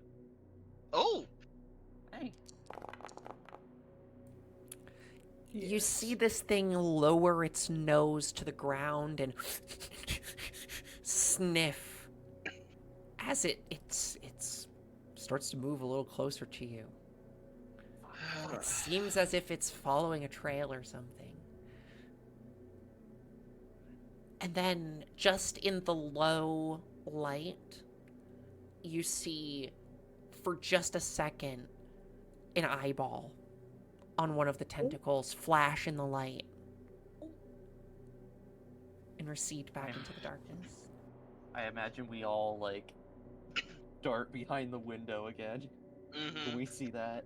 Oh, hey. You Yes. see this thing lower its nose to the ground and sniff as it starts to move a little closer to you. It seems as if it's following a trail or something. And then, just in the low light, you see, for just a second, an eyeball on one of the tentacles flash in the light and recede back into the darkness. I imagine we all like dart behind the window again when we see that.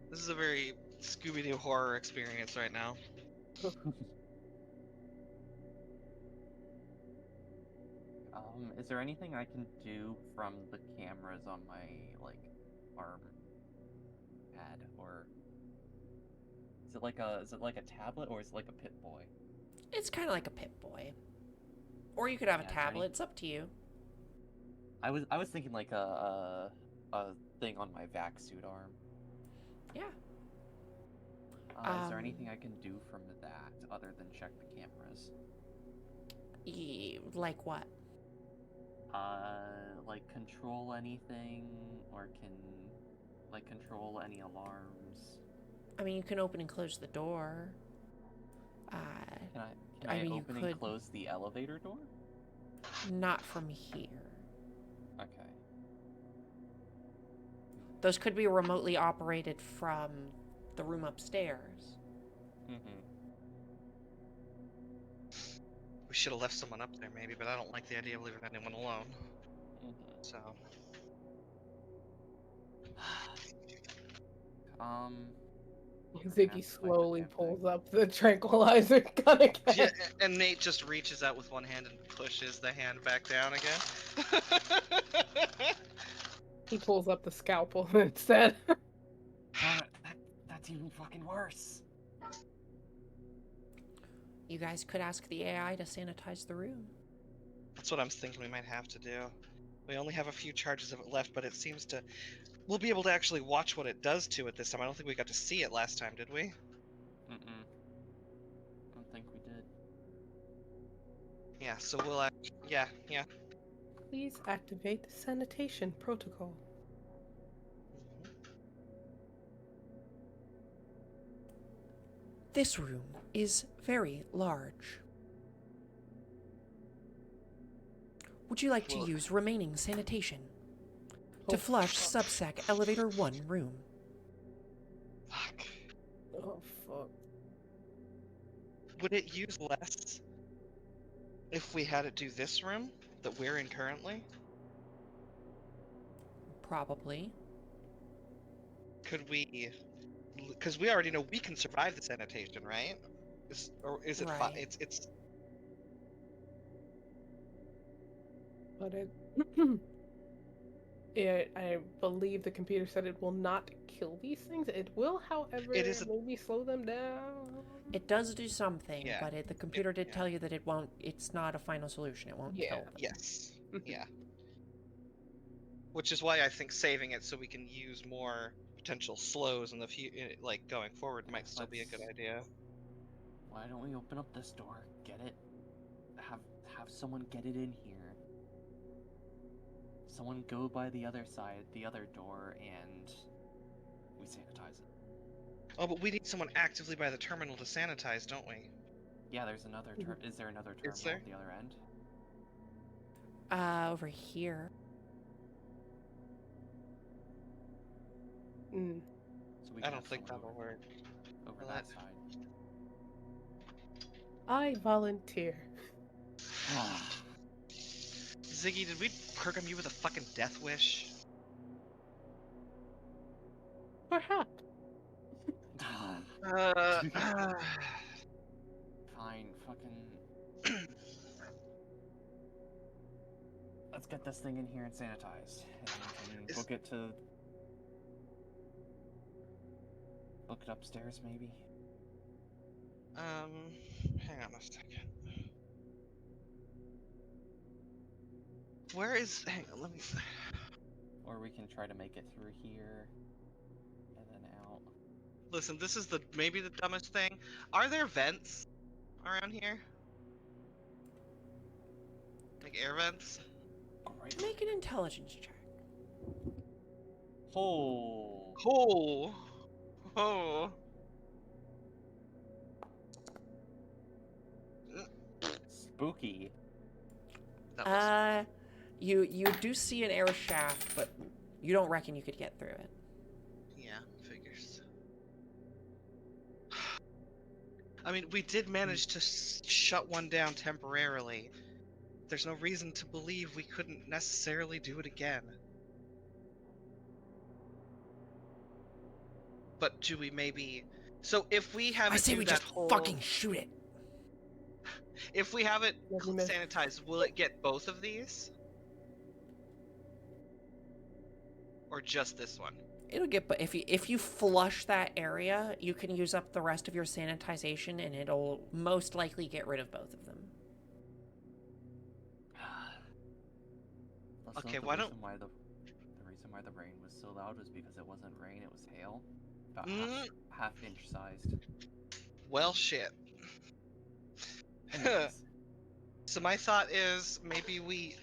this is a very Scooby-Doo horror experience right now. Is there anything I can do from the cameras on my like arm pad, or is it like a tablet, or is it like a Pit Boy? It's kind of like a Pip-Boy. Or you could have a Yeah, is there tablet, any- it's up to you. I was thinking like a thing on my vac suit arm. Yeah. Is there anything I can do from that other than check the cameras? Like what? Like control anything, or can like control any alarms? I mean, you can open and close the door. Can I I mean, you open could- and close the elevator door? Not from here. Okay. Those could be remotely operated from the room upstairs. Mm-hmm. We should have left someone up there, maybe, but I don't like the idea of leaving anyone alone. Mm-hmm. So, Ziggy That's slowly like the damn pulls thing. up the tranquilizer gun again. yeah, and Nate just reaches out with one hand and pushes the hand back down again. He pulls up the scalpel instead. That's even fucking worse. You guys could ask the AI to sanitize the room. That's what I'm thinking we might have to do. We only have a few charges of it left, but it seems to... We'll be able to actually watch what it does to it this time. I don't think we got to see it last time, did we? Mm-mm. I don't think we did. Yeah, so we'll... yeah. Please activate the sanitation protocol. This room is very large. Would you like to Well- use remaining sanitation to Oh, flush fuck. Subsec Elevator 1 room? Fuck. Oh, fuck. Would it use less if we had it do this room that we're in currently? Probably. Could we? Because we already know we can survive the sanitation, right? Or is it fine? Right. It's. But it. I believe the computer said it will not kill these things. It will, however, It is a- maybe slow them down. It does do something, Yeah. but the computer did yeah. tell you that it won't. It's not a final solution. It won't kill Yeah. them. Yes. Yeah. Which is why I think saving it so we can use more potential slows in the like going forward, might still be a good Let's- idea. Why don't we open up this door, get it, have someone get it in here. Someone go by the other side, the other door, and we sanitize it. Oh, but we need someone actively by the terminal to sanitize, don't we? Yeah, there's another is there another Is terminal there? at the other end? Over here. Mm. So we I can don't have think someone that'll work. over Well, that that- side. I volunteer. Ziggy, did we program you with a fucking death wish? Perhaps. Fine, fucking. Let's get this thing in here and sanitized, and we can book it to. Book it upstairs, maybe. Hang on a second. Where is? Hang on, let me. Or we can try to make it through here, and then out. Listen, this is maybe the dumbest thing. Are there vents around here? Like air vents? Alright. Make an intelligence check. Oh. Oh, oh. Spooky. That was You do see an air shaft, but you don't reckon you could get through it. yeah, figures. I mean, we did manage to shut one down temporarily. There's no reason to believe we couldn't necessarily do it again. But do we maybe? So if we have I it say do we that just whole, fucking shoot it. if we have it Love you, miss. sanitized, will it get both of these, or just this one? It'll get, but if you flush that area, you can use up the rest of your sanitization, and it'll most likely get rid of both of them. Also, Okay, the why don't- reason why the reason why the rain was so loud was because it wasn't rain, it was hail. About Mm. half inch sized. Well, shit. Anyways, So my thought is maybe we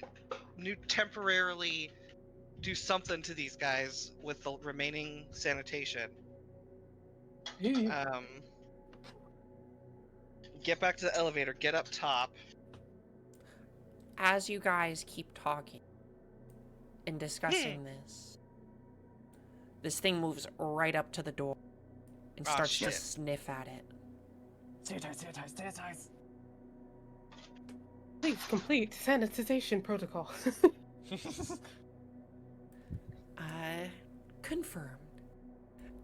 temporarily do something to these guys with the remaining sanitation. Get back to the elevator, get up top. As you guys keep talking and discussing this thing moves right up to the door and Aw, starts to shit. sniff at it. sanitize. Please complete sanitization protocol. Confirmed.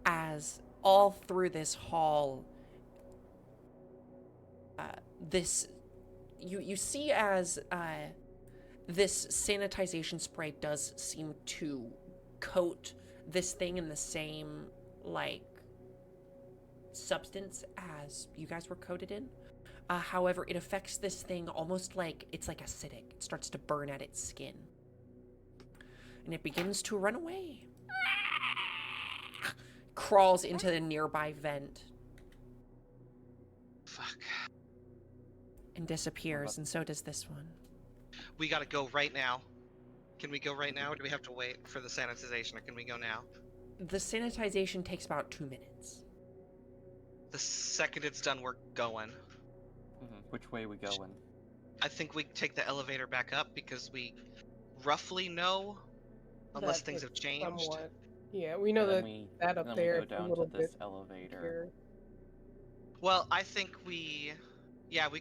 As all through this hall, you see as this sanitization spray does seem to coat this thing in the same like substance as you guys were coated in. However, it affects this thing almost like it's like acidic. It starts to burn at its skin. And it begins to run away. Crawls into the nearby vent Fuck. and disappears, and so does this one. We gotta go right now. Can we go right now, or do we have to wait for the sanitization, or can we go now? The sanitization takes about 2 minutes. The second it's done, we're going. Which way we going? I think we take the elevator back up because we roughly know, unless That things have it's changed. somewhat. Yeah, we know And that then that up we there go is a down to little bit this elevator. here. Well, I think we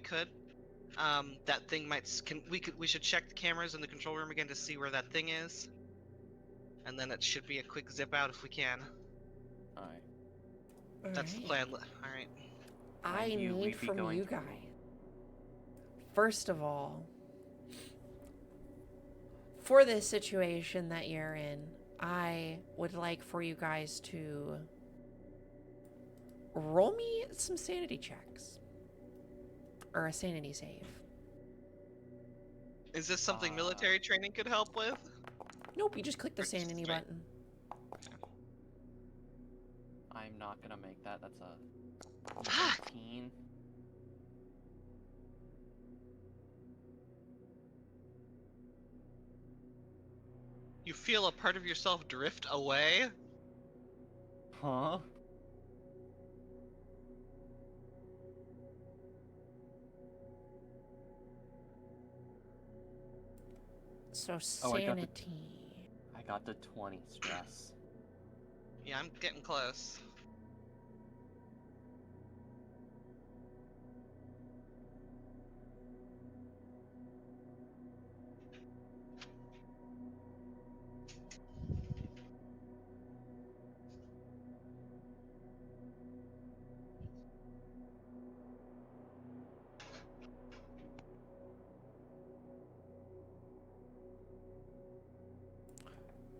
could. That thing we should check the cameras in the control room again to see where that thing is. And then it should be a quick zip out if we can. Alright. That's the plan. Alright. I Mind you, need we'd be from going you to- guys. First of all, for this situation that you're in, I would like for you guys to roll me some sanity checks. Or a sanity save. Is this something military training could help with? Nope, you just click the Or just sanity straight? button. I'm not gonna make that. That's a Fuck! 19. You feel a part of yourself drift away? Huh? So Oh, sanity. I got the 20 stress. Yeah, I'm getting close.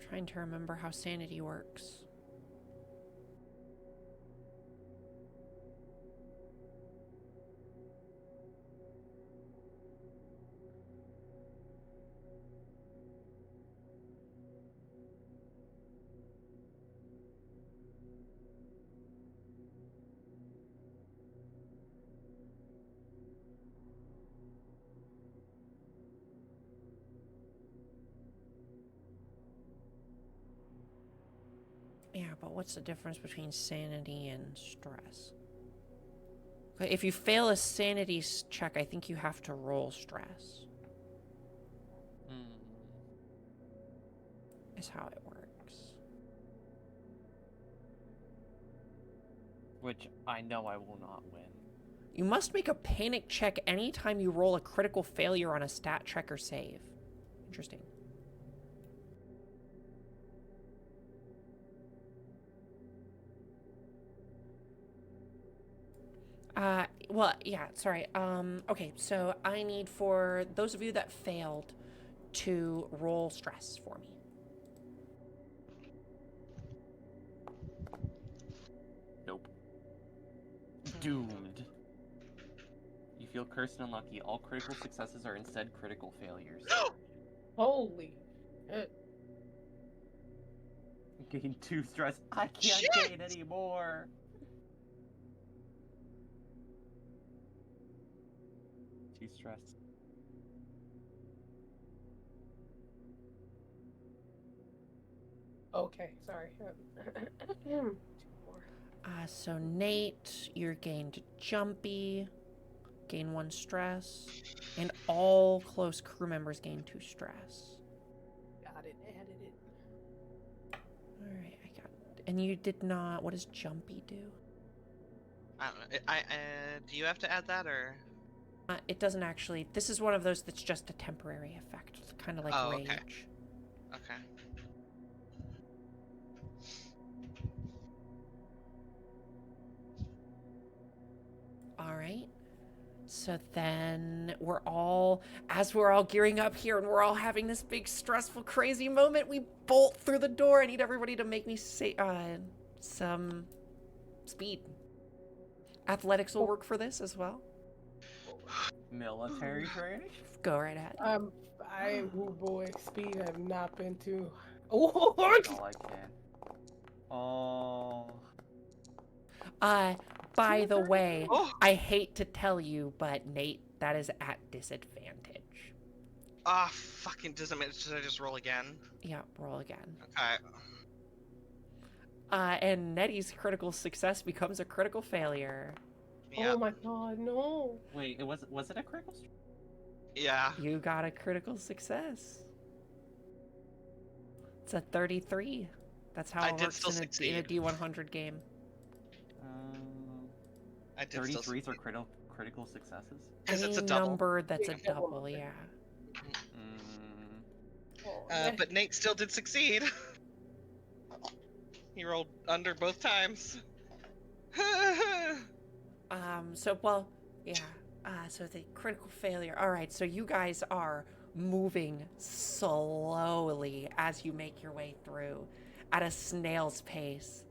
Trying to remember how sanity works. Yeah, but what's the difference between sanity and stress? Okay, if you fail a sanity check, I think you have to roll stress. Hmm. Is how it works. Which I know I will not win. You must make a panic check anytime you roll a critical failure on a stat check or save. Interesting. Well, yeah, sorry. Okay, so I need for those of you that failed to roll stress for me. Nope. Doomed. You feel cursed and unlucky. All critical successes are instead critical failures. Holy shit. Gain 2 stress. I can't Shit! gain any more. Two stress. Okay, sorry. 2 more. So Nate, you're gained jumpy, gain 1 stress, and all close crew members gain 2 stress. Got it, added it. Alright, I got it. And you did not, what does jumpy do? I don't know. Do you have to add that or? It doesn't actually, this is one of those that's just a temporary effect. It's kind of like Oh, rage. okay. Okay. Alright. So then as we're all gearing up here and we're all having this big stressful crazy moment, we bolt through the door. I need everybody to make me say some speed. Athletics will work for this as well. Military training? Go right ahead. Oh boy, speed I've not been to. Oh, That's all I can. Oh. By the way, Oh! I hate to tell you, but Nate, that is at disadvantage. Ah, fucking doesn't matter. Should I just roll again? Yeah, roll again. Okay. And Nettie's critical success becomes a critical failure. Yeah. Oh my god, no. Wait, was it a critical strike? Yeah. You got a critical success. It's a 33. That's how I it did works still in a succeed. D100 game. I did still 33s are succeed. critical successes? Because Any it's a double. number that's a Yeah, double double, number. yeah. Oh, But Nate still did succeed. He rolled under both times. Well, yeah. So the critical failure. All right, so you guys are moving slowly as you make your way through at a snail's pace.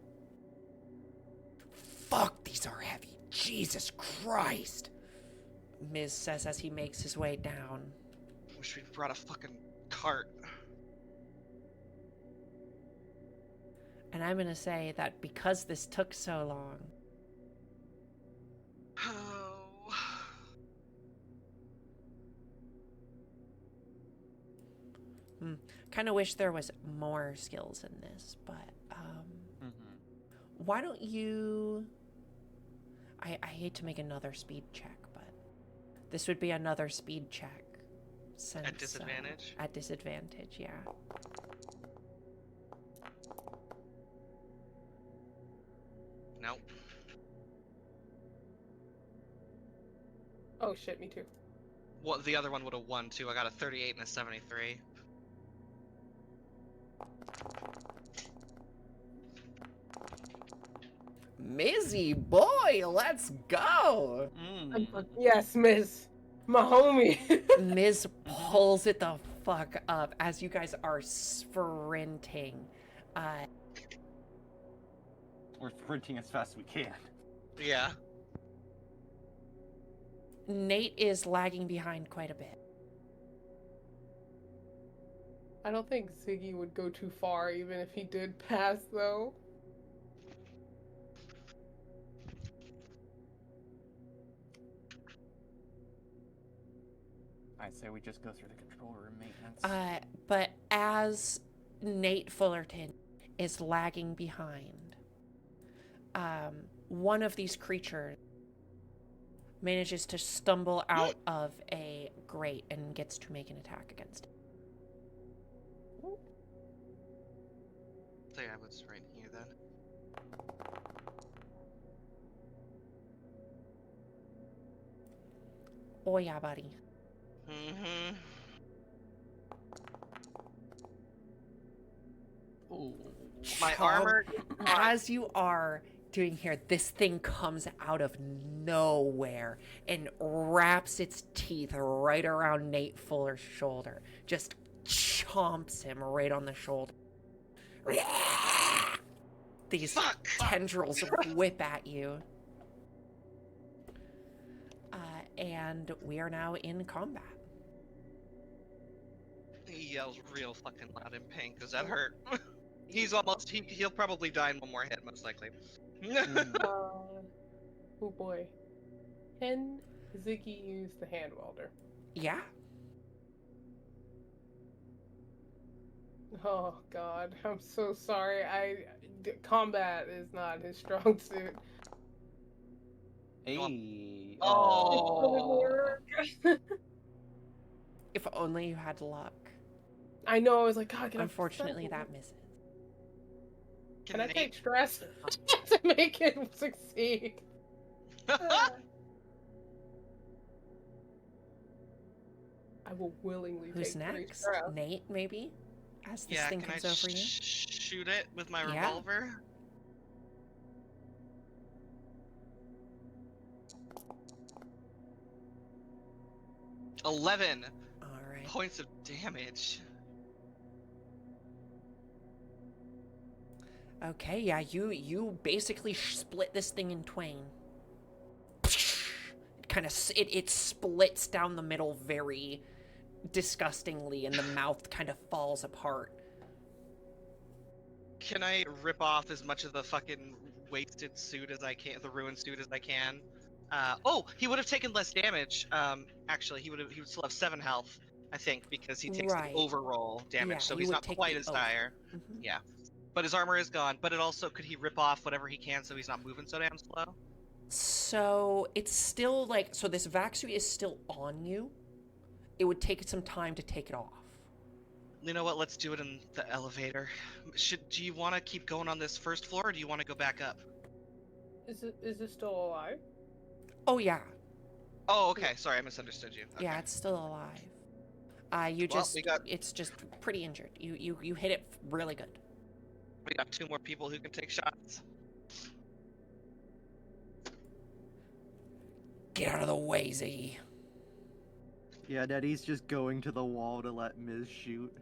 Fuck, these are heavy. Jesus Christ. Miz says as he makes his way down. Wish we'd brought a fucking cart. And I'm gonna say that because this took so long, Oh. kind of wish there was more skills in this, but why don't you... I hate to make another speed check, but this would be another speed check. Since, At disadvantage? At disadvantage, yeah. Nope. Oh shit, me too. Well, the other one would have won too. I got a 38 and a 73. Mizzy boy, let's go! Yes, Miss. My homie. Miz pulls it the fuck up as you guys are sprinting. We're sprinting as fast as we can. Yeah. Nate is lagging behind quite a bit. I don't think Ziggy would go too far even if he did pass though. I'd say we just go through the control room maintenance. But as Nate Fullerton is lagging behind, one of these creatures manages to stumble out of a grate and gets to make an attack against it. So yeah, I was right here then. Oh yeah, buddy. Mm-hmm. Ooh. My Chomp. armor. As you are doing here, this thing comes out of nowhere and wraps its teeth right around Nate Fuller's shoulder. Just chomps him right on the shoulder. These Fuck! tendrils whip at you. And we are now in combat. He yells real fucking loud in pain because that hurt. He's almost. He'll probably die in one more hit, most likely. Oh boy. Can Ziggy use the hand welder? Yeah. Oh god, I'm so sorry. Combat is not his strong suit. Hey. Oh. If only you had luck. I know, I was like, God, can Unfortunately, that misses. Can I take stress to make it succeed? I will willingly Who's take 3 next? stress. Nate, maybe? As this Yeah, thing can comes I over you? shoot it with my Yeah. revolver? $11 Alright. points of damage. Okay, yeah, you basically split this thing in twain. It splits down the middle very disgustingly, and the mouth kind of falls apart. Can I rip off as much of the fucking wasted suit as I can, the ruined suit as I can? Oh, he would have taken less damage. Actually, he would still have 7 health, I think, because he takes Right. the overroll damage, Yeah, so he he's would not take quite the as over. dire. Mhm. Yeah. But his armor is gone. But it also, could he rip off whatever he can so he's not moving so damn slow? So it's still like, so this vac suit is still on you. It would take some time to take it off. You know what? Let's do it in the elevator. Do you want to keep going on this first floor, or do you want to go back up? Is this still alive? Oh yeah, Oh, okay. Sorry, I misunderstood you. Okay. yeah, it's still alive. It's just pretty injured. You hit it really good. We got 2 more people who can take shots. Get out of the way, Ziggy. Yeah, Daddy's just going to the wall to let Miz shoot.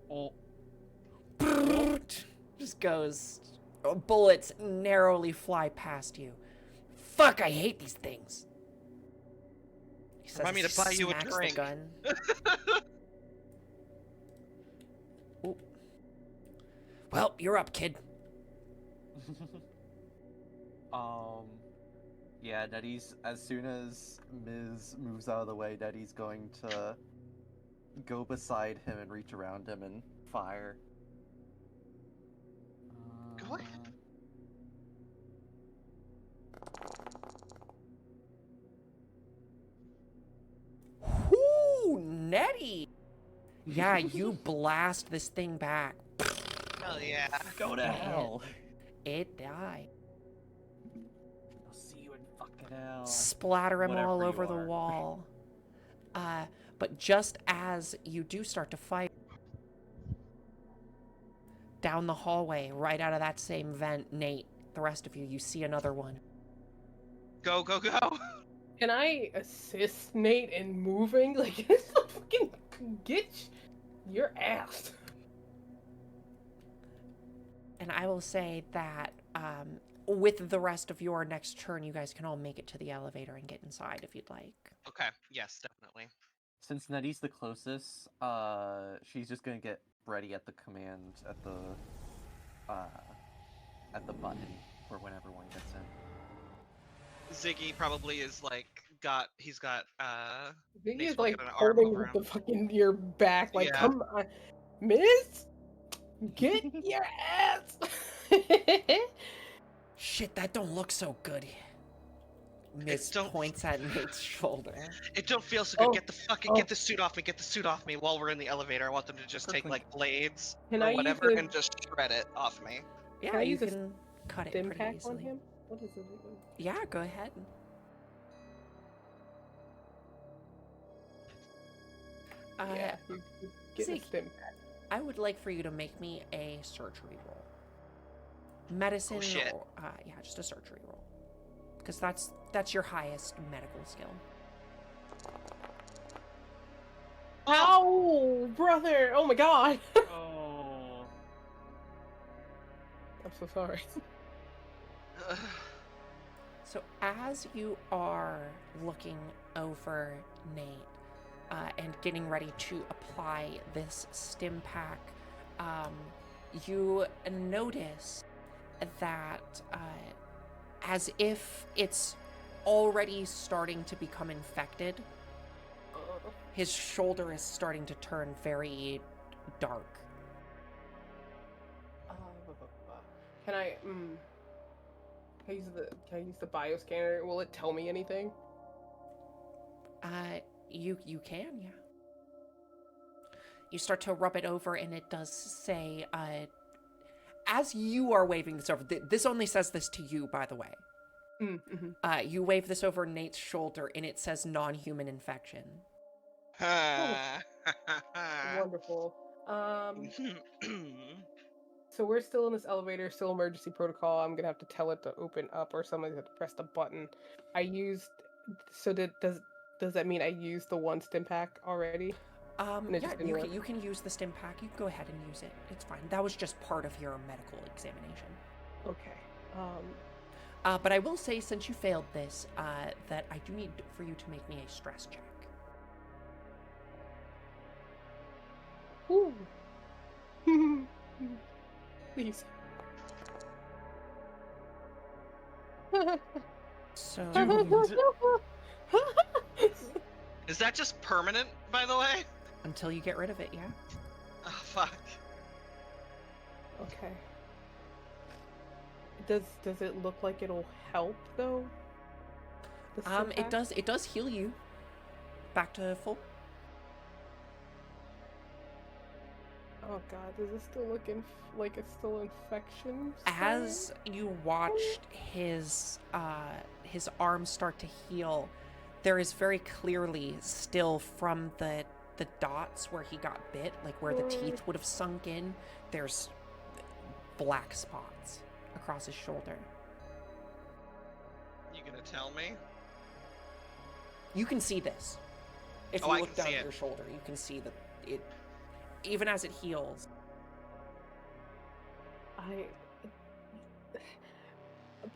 Oh, Just goes. Bullets narrowly fly past you. Fuck, I hate these things. He says Remind me as to he buy you a smacks the drink. gun. Ooh. Well, you're up, kid. Yeah, Daddy's, as soon as Miz moves out of the way, Daddy's going to go beside him and reach around him and fire. Go ahead. Whoo, Nettie. Yeah, you blast this thing back. Hell yeah. Go to hell! It died. I'll see you in fucking hell. Splatter him all Whatever you over the are. wall. But just as you do start to fight, down the hallway, right out of that same vent, Nate, the rest of you, you see another one. Go, go, go. Can I assist Nate in moving? Like, it's a fucking get your ass. And I will say that with the rest of your next turn, you guys can all make it to the elevator and get inside if you'd like. Okay, yes, definitely. Since Nettie's the closest, she's just gonna get ready at the command at the button for whenever one gets in. Ziggy probably is like, he's got, I think Nate's he's like working on an arm holding over with him. the fucking your back, like, Yeah. come on, Miss, get your ass. Shit, that don't look so good. Miss don't- points at Nate's shoulder. It don't feel so good. Oh, Get the suit off me. Get the suit off me while we're in the elevator. I want them to just take like blades Can or I use whatever the and just shred it off me. Yeah, I you use a can cut it stim pretty pack easily. on him? What is it? Yeah, go ahead. Yeah, you get a Zeke, stim pack. I would like for you to make me a surgery roll. Medicine, shit. or yeah, just a surgery roll, because that's your highest medical skill. Ow, brother! Oh my god! Oh. I'm so sorry. So as you are looking over Nate and getting ready to apply this stim pack, you notice that as if it's already starting to become infected, his shoulder is starting to turn very dark. Can I use the bioscanner? Will it tell me anything? You can, yeah. You start to rub it over, and it does say, as you are waving this over, this only says this to you, by the way. Mm-hmm. You wave this over Nate's shoulder, and it says non-human infection. Wonderful. So we're still in this elevator, still emergency protocol. I'm gonna have to tell it to open up, or somebody's gonna have to press the button. Does that mean I used the one stim pack already? it Yeah, just didn't work? you can use the stim pack. You can go ahead and use it. It's fine. That was just part of your medical examination. Okay. But I will say, since you failed this, that I do need for you to make me a stress check. Ooh. Please. So Is that just permanent, by the way? Until you get rid of it, yeah. Oh, fuck. Okay. Does it look like it'll help though? The It stim pack? does heal you back to full. Oh god, does it still look like it's still infection? As you watched his arm start to heal, there is very clearly still from the dots where he got bit, like where the teeth would have sunk in, there's black spots across his shoulder. You gonna tell me? You can see this. If Oh, you I look can down see at it. your shoulder, you can see that it, even as it heals.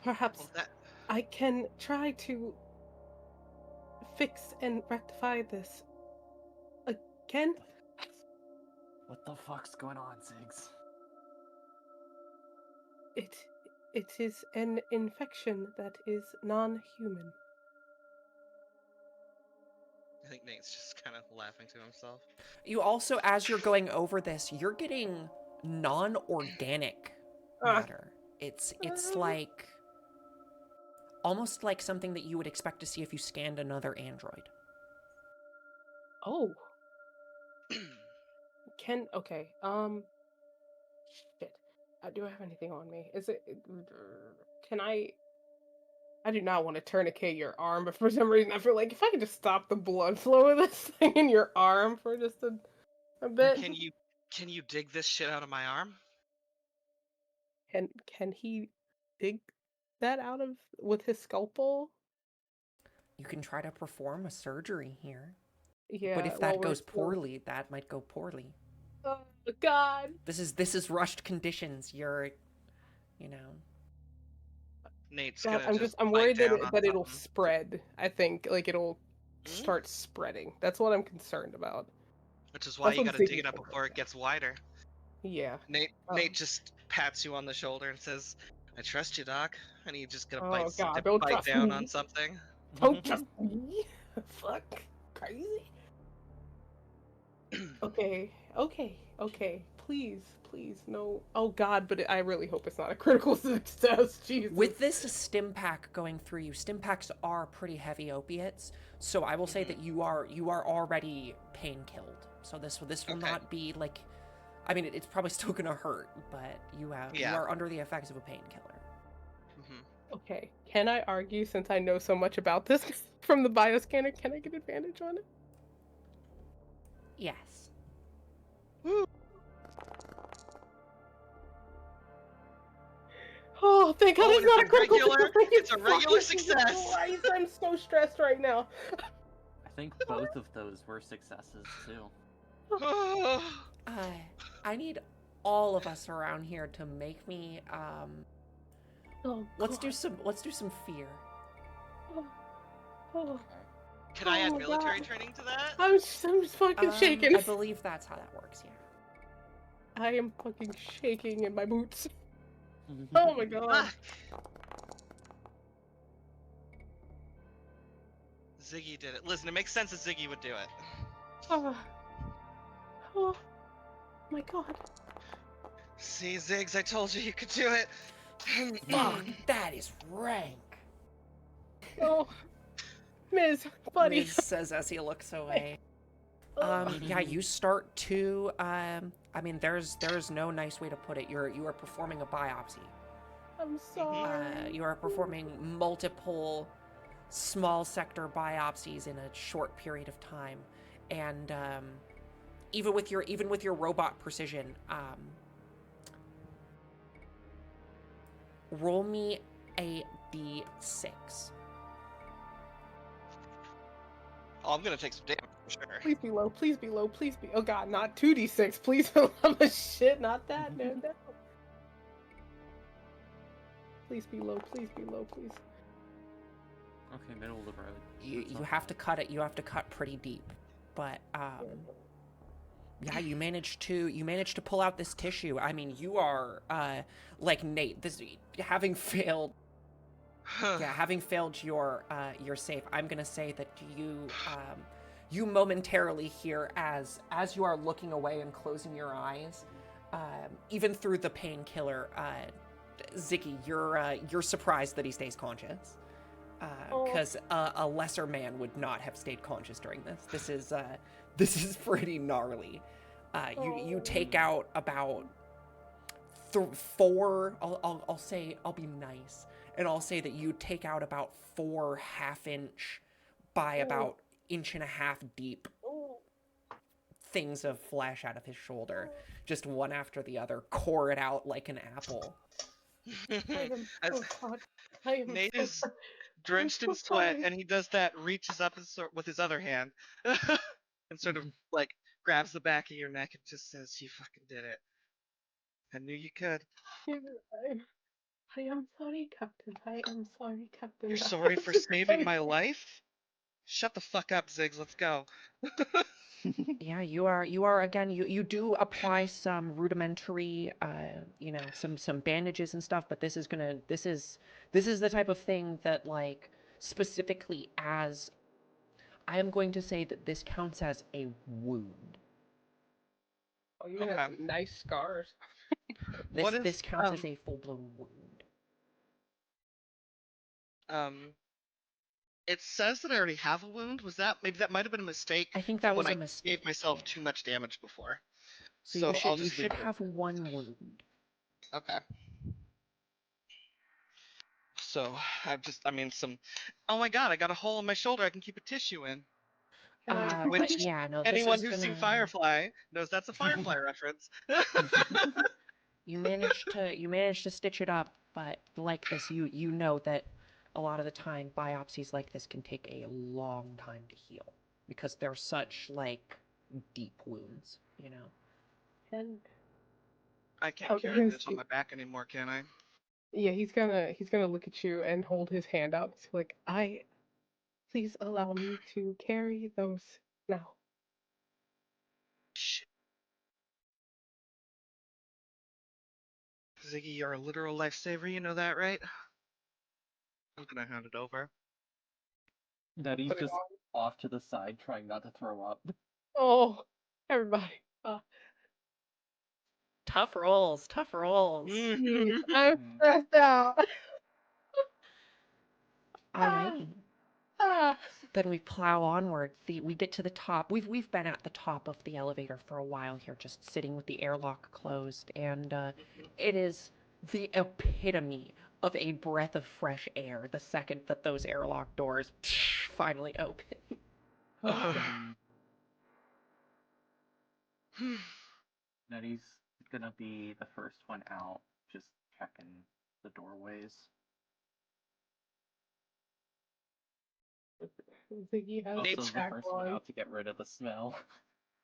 Perhaps Well, that I can try to fix and rectify this again. What the fuck's going on, Ziggs? It is an infection that is non-human. I think Nate's just kind of laughing to himself. You also, as you're going over this, you're getting non-organic matter. It's like almost like something that you would expect to see if you scanned another android. Oh. Okay. Shit. Do I have anything on me? Can I do not want to tourniquet your arm, but for some reason I feel like if I could just stop the blood flow of this thing in your arm for just a bit. Can you dig this shit out of my arm? Can he dig that out of with his scalpel? You can try to perform a surgery here. Yeah. But if well, that we're goes still- poorly, that might go poorly. Oh God. This is rushed conditions. You're, you know. Nate's God, gonna I'm bite worried that down on it'll something. spread. I think like it'll Hmm? start spreading. That's what I'm concerned about. Which is why That's you what gotta dig Ziggy's it up worried before it about. gets wider. Yeah. Nate just pats you on the shoulder and says, "I trust you, Doc." And he's just gonna Oh God, don't bite trust down me. on something. Don't trust me. Fuck. Crazy. Okay. Please, no. Oh God, but I really hope it's not a critical success. Jesus. With this stim pack going through you, stim packs are pretty heavy opiates, so I will say that you are already pain killed. So this will Okay. not be like, I mean, it's probably still gonna hurt, but you are under the effects of a painkiller. Okay. Can I argue, since I know so much about this from the bioscanner, can I get advantage on it? Yes. Oh, thank God Oh, it's and not a it's a critical regular- success. Thank you it's a regular fucking success. Christ, I'm so stressed right now. I think both of those were successes too. I need all of us around here to make me Oh, let's God. do some fear. Oh, Can I add my military God. training to that? I'm fucking shaking. I believe that's how that works, yeah. I am fucking shaking in my boots. Oh my God. Fuck. Ziggy did it. Listen, it makes sense that Ziggy would do it. Oh my God. See, Ziggs, I told you could do it. Fuck, that is rank. Oh, Ms. Buddy. Miz says as he looks away. Yeah, you start to I mean there's no nice way to put it. You are performing a biopsy. I'm sorry. You are performing multiple small sector biopsies in a short period of time. And even with your robot precision, roll me a d6. Oh, I'm gonna take some damage for sure. Please be low. Please be low. Please be. Oh God, not 2d6. Please, I'm a shit. Not that. No. Please be low. Please be low. Please. Okay, middle of the road. You have to cut it. You have to cut pretty deep. But yeah, you managed to pull out this tissue. I mean, you are like Nate. This having failed your save, I'm gonna say that you momentarily hear as you are looking away and closing your eyes, even through the painkiller, Ziggy, you're surprised that he stays conscious. Because a lesser man would not have stayed conscious during this. This is pretty gnarly. You take out about four. I'll say, I'll be nice, and I'll say that you take out about 4 half-inch by about 1.5 inches deep things of flesh out of his shoulder, just one after the other, core it out like an apple. I am As so sorry. I am Nate so is sorry. drenched in so sweat, sorry. and he does that, reaches up with his other hand, and sort of like grabs the back of your neck and just says, "You fucking did it. I knew you could. I am sorry, Captain. I am sorry, Captain. You're sorry for saving my life? Shut the fuck up, Ziggs. Let's go." Yeah, you are again, you do apply some rudimentary, some bandages and stuff, but this is the type of thing that, like, specifically, as I am going to say that this counts as a wound. Oh, you have some nice scars. This counts as a full-blown wound. It says that I already have a wound. Maybe that might have been a mistake? I think that was when a I mistake. gave myself Yeah. too much damage before. So you just should leave it. have one wound. Okay. So oh my god, I got a hole in my shoulder I can keep a tissue in. But yeah, no, this Anyone is who's seen gonna. Firefly knows that's a Firefly reference. You managed to stitch it up, but like this, you know that a lot of the time biopsies like this can take a long time to heal because they're such, like, deep wounds, you know. And I can't carry this on my back anymore, can I? yeah, he's gonna look at you and hold his hand out. He's like, please allow me to carry those now. Shit. Ziggy, you're a literal lifesaver, you know that, right? I'm gonna hand it over. Nettie's just off to the side, trying not to throw up. Oh, everybody. Tough rolls, tough rolls. I'm stressed out. Alrighty. Then we plow onward. We get to the top. We've been at the top of the elevator for a while here, just sitting with the airlock closed, and it is the epitome of a breath of fresh air the second that those airlock doors finally open. Nettie's gonna be the first one out, just checking the doorways. Ziggy has Also, Nate's the first one out to get rid of the smell.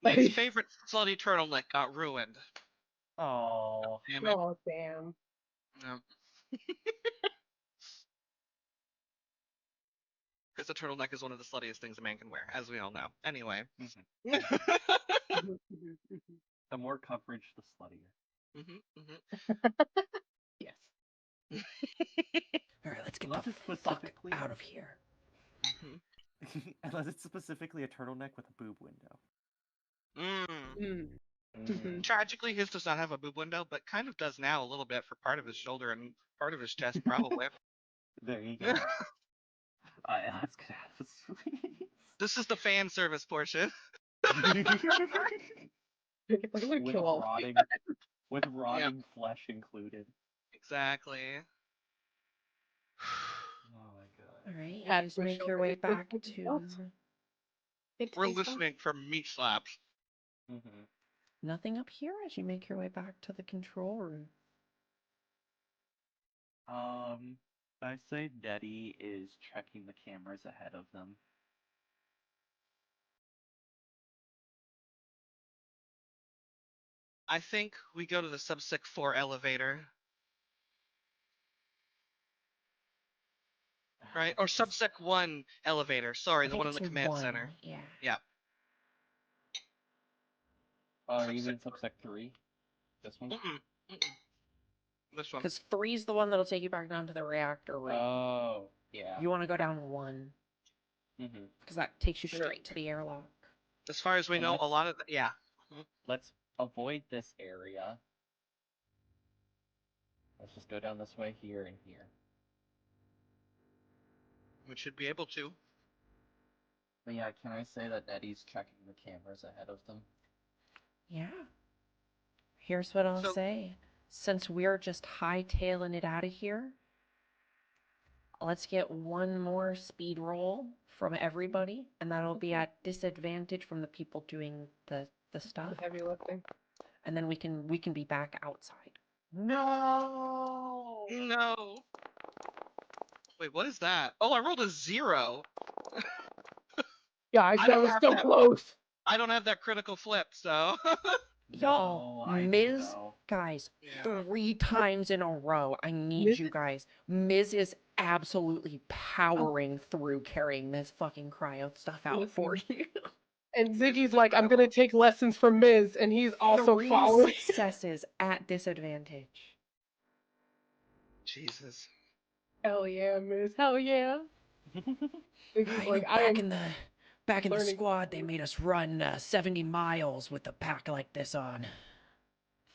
Nate's favorite slutty turtleneck got ruined. Oh. Damn it. Oh, damn. No. Because the turtleneck is one of the sluttiest things a man can wear, as we all know. Anyway. The more coverage, the sluttier. Yes. Alright, let's get Unless the it's fuck specifically out of here. Unless it's specifically a turtleneck with a boob window. Tragically, his does not have a boob window, but kind of does now a little bit for part of his shoulder and part of his chest, probably. There you go. Let's get out of this, please. This is the fan service portion. with rotting flesh included. Exactly. Oh my god. Alright, you guys make your way back to... We're listening for meat slaps. Nothing up here as you make your way back to the control room. I say Nettie is checking the cameras ahead of them. I think we go to the Subsec 4 elevator. Right? Or Subsec 1 elevator. Sorry, the one in the command center. Yeah. Yeah. Are you in Subsec 3? This one? This one. Because 3's the one that'll take you back down to the reactor room. Oh, yeah. You want to go down 1. Because that takes you straight to the airlock. As far as we And know, a let's- lot of yeah. Let's avoid this area. Let's just go down this way here and here. We should be able to. But yeah, can I say that Nettie's checking the cameras ahead of them? Yeah. Here's what I'll So- say. Since we're just hightailing it out of here, let's get one more speed roll from everybody, and that'll be at disadvantage from the people doing the stuff. The heavy lifting. And then we can be back outside. No! No. Wait, what is that? Oh, I rolled a 0. Guys, I that don't was have so that. close. I don't have that critical flip, so. Y'all, No, I do, Ms. though. Guys, Yeah. 3 times in a row, I need Ms. you guys. Ms. is absolutely powering through carrying this fucking cryo stuff out for you. And Ziggy's like, I'm gonna take lessons from Miz, and he's also 3 following. successes at disadvantage. Jesus. Hell yeah, Miz. Hell yeah. Ziggy's like, I am back in the learning. squad, they made us run 70 miles with a pack like this on.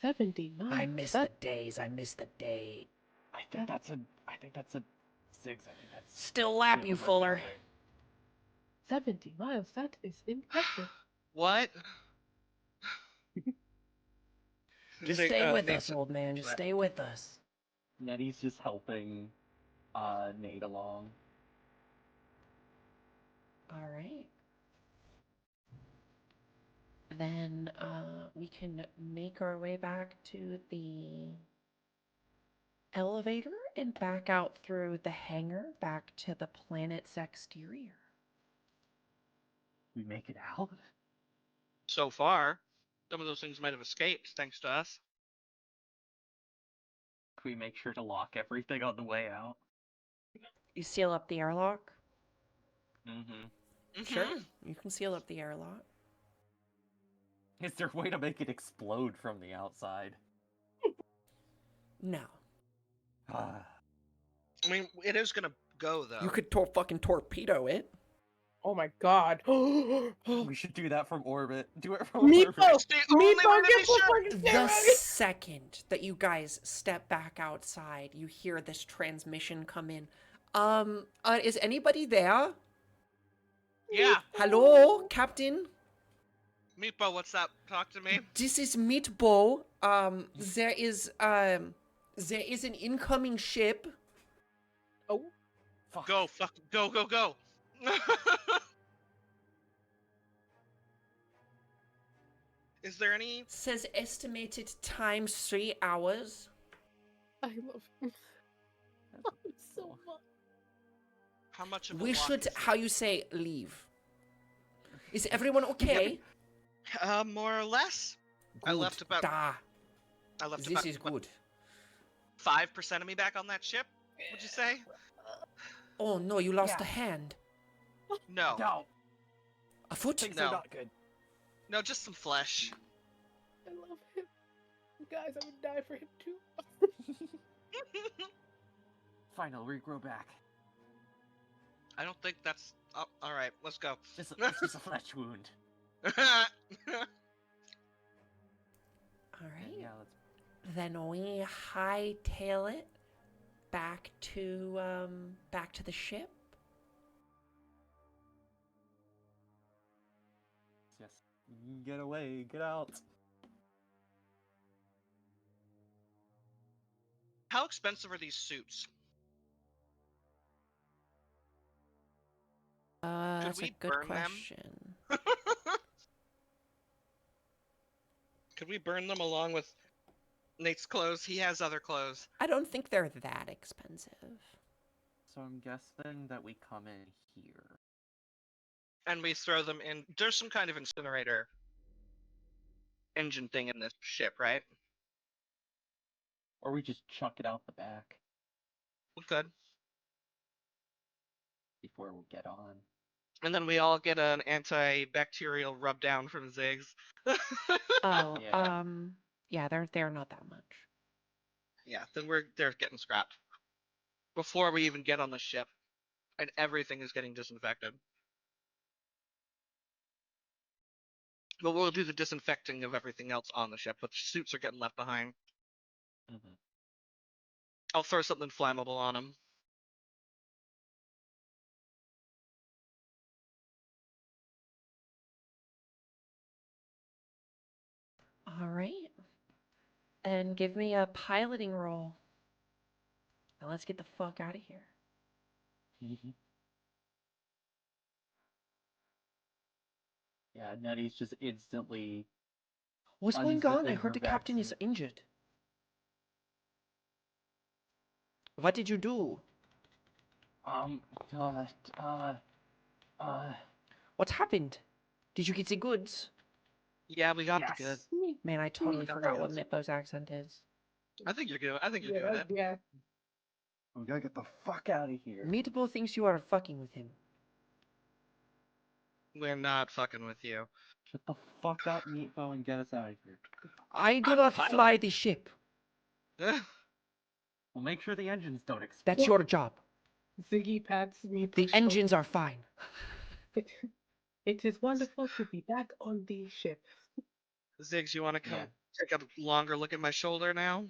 79. I miss the days. I miss the day. I think that's a 6. I think that's Still lap you, super Fuller. high. 70 miles. That is impressive. What? Just stay with us, old man. Just stay with us. Nettie's just helping Nate along. All right. Then we can make our way back to the elevator and back out through the hangar back to the planet's exterior. We make it out? So far, some of those things might have escaped thanks to us. Can we make sure to lock everything on the way out? You seal up the airlock? Mm-hmm. Sure. You can seal up the airlock. Is there a way to make it explode from the outside? No. Ah. I mean, it is gonna go though. You could fucking torpedo it. Oh my god. We should do that from orbit. Do it from Meepo! orbit. It's the only way Meepo, to get be the sure. fucking The camera! second that you guys step back outside, you hear this transmission come in. Is anybody there? Yeah, Hello, Captain? Meepo, what's up? Talk to me. This is Meatball. There is an incoming ship. Oh, Fuck. Go, fuck, go, go, go. Is there any? Says estimated time 3 hours. I love him. Love him so much. How much of a We walk should, is it? how you say, leave. Is everyone okay? More or less. I left about. Da. I left This about is good. 5% of me back on that ship. Would you say? Oh no, you lost Yeah. a hand. No, No, A foot? things No. are not good. no, just some flesh. I love him. Guys, I would die for him too. Fine, I'll regrow back. I don't think that's. Oh, all right, let's go. It's just a flesh wound. Alright. Yeah, let's. Then we hightail it back to the ship. Yes. Get away, get out. How expensive are these suits? That's a we good burn them? question. Could we burn them along with Nate's clothes? He has other clothes. I don't think they're that expensive. So I'm guessing that we come in here. And we throw them in. There's some kind of incinerator engine thing in this ship, right? Or we just chuck it out the back We could. before we get on. And then we all get an antibacterial rub down from Ziggs. Oh, Yeah. yeah, they're not that much. Yeah, then they're getting scrapped. Before we even get on the ship. And everything is getting disinfected. Well, we'll do the disinfecting of everything else on the ship, but the suits are getting left behind. Mhm. I'll throw something flammable on them. All right. And give me a piloting roll. Now let's get the fuck out of here. Yeah, Nettie's just instantly What's going on? I unzipping her heard the captain is vaccine. injured. What did you do? God, What happened? Did you get the goods? Yeah, we got yes. the good. Man, I totally forgot what Mippo's accent is. I think you're good. I think you're doing it. Yeah. We gotta get the fuck out of here. Meatball thinks you are fucking with him. We're not fucking with you. Shut the fuck up, Meatball, and get us out of here. I do I'm not pilot. fly the ship. We'll make sure the engines don't explode. That's your job. Ziggy pats me. The engines are fine. It is wonderful to be back on the ship. Ziggs, you want to come Yeah. take a longer look at my shoulder now?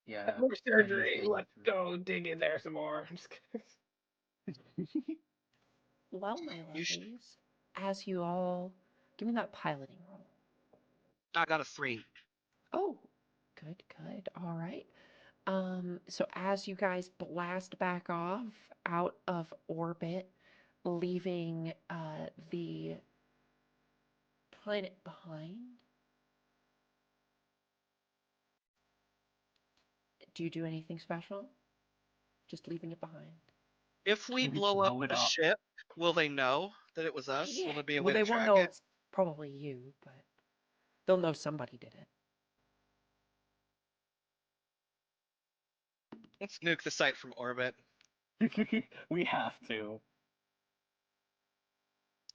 Yeah. More surgery. engines Let's going go dig in there some more. I'm just kidding. Well, my You sh- lovelies, as you all... Give me that piloting roll. I got a 3. Oh, good, good. All right. So as you guys blast back off out of orbit, leaving the planet behind, do you do anything special? Just leaving it behind? If we We blow up blow it the up. ship, will they know that it was us? Yeah. Will there be a Well, way to they won't track know it? it's probably you, but they'll know somebody did it. Let's nuke the site from orbit. We have to.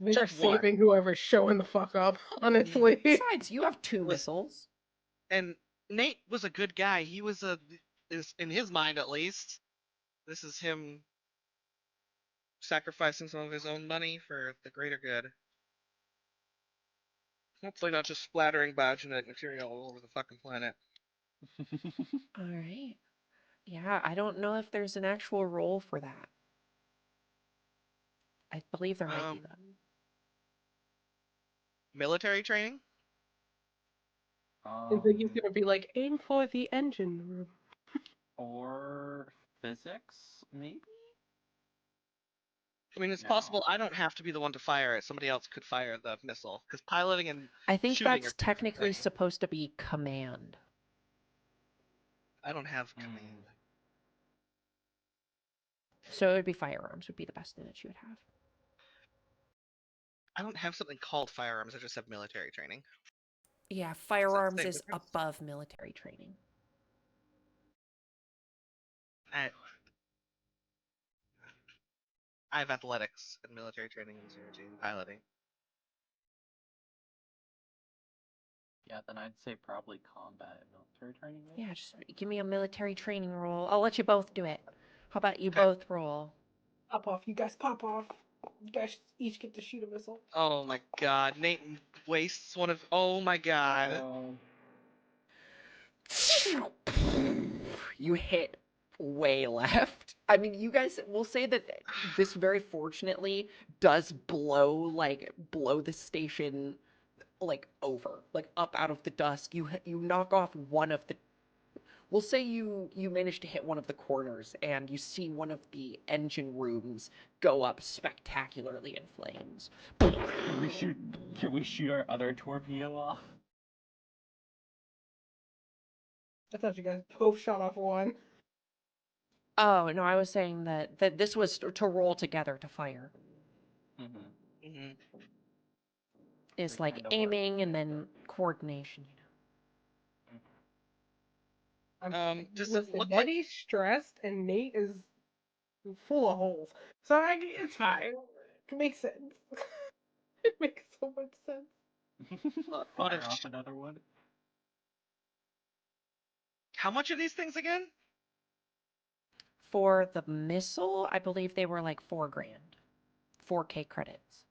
They are Just one. saving whoever's showing the fuck up, honestly. Besides, you have 2 Listen. missiles. And Nate was a good guy. He was in his mind at least. This is him sacrificing some of his own money for the greater good. Hopefully not just splattering biogenetic material all over the fucking planet. All right. Yeah, I don't know if there's an actual role for that. I believe there might be, though. Military training? And Ziggy's gonna be like, aim for the engine room. Or physics, maybe? I mean, it's No. possible I don't have to be the one to fire it. Somebody else could fire the missile. Because piloting and I think shooting that's are two different technically things. supposed to be command. I don't have command. So it would be firearms would be the best thing that you would have. I don't have something called firearms. I just have military training. Yeah, firearms same is difference? above military training. I have athletics and military training and 0G and piloting. Yeah, then I'd say probably combat and military training. Maybe? Yeah, just give me a military training roll. I'll let you both do it. How about you both roll? Pop off, you guys pop off. You guys each get to shoot a missile. Oh my god. Nate wastes one of. Oh my god. You hit way left. I mean, you guys will say that this very fortunately does blow the station like over, like up out of the dusk. You knock off one of the. We'll say you manage to hit one of the corners and you see one of the engine rooms go up spectacularly in flames. Can we shoot our other torpedo off? I thought you guys both shot off one. Oh, no, I was saying that this was to roll together to fire. Mm-hmm. It's We like kinda aiming and then coordination, Does it Listen, look like Nettie's stressed and Nate is full of holes. So it's fine. It makes sense. It makes so much sense. Fire off another one. how much are these things again? For the missile, I believe they were like $4,000. 4K credits.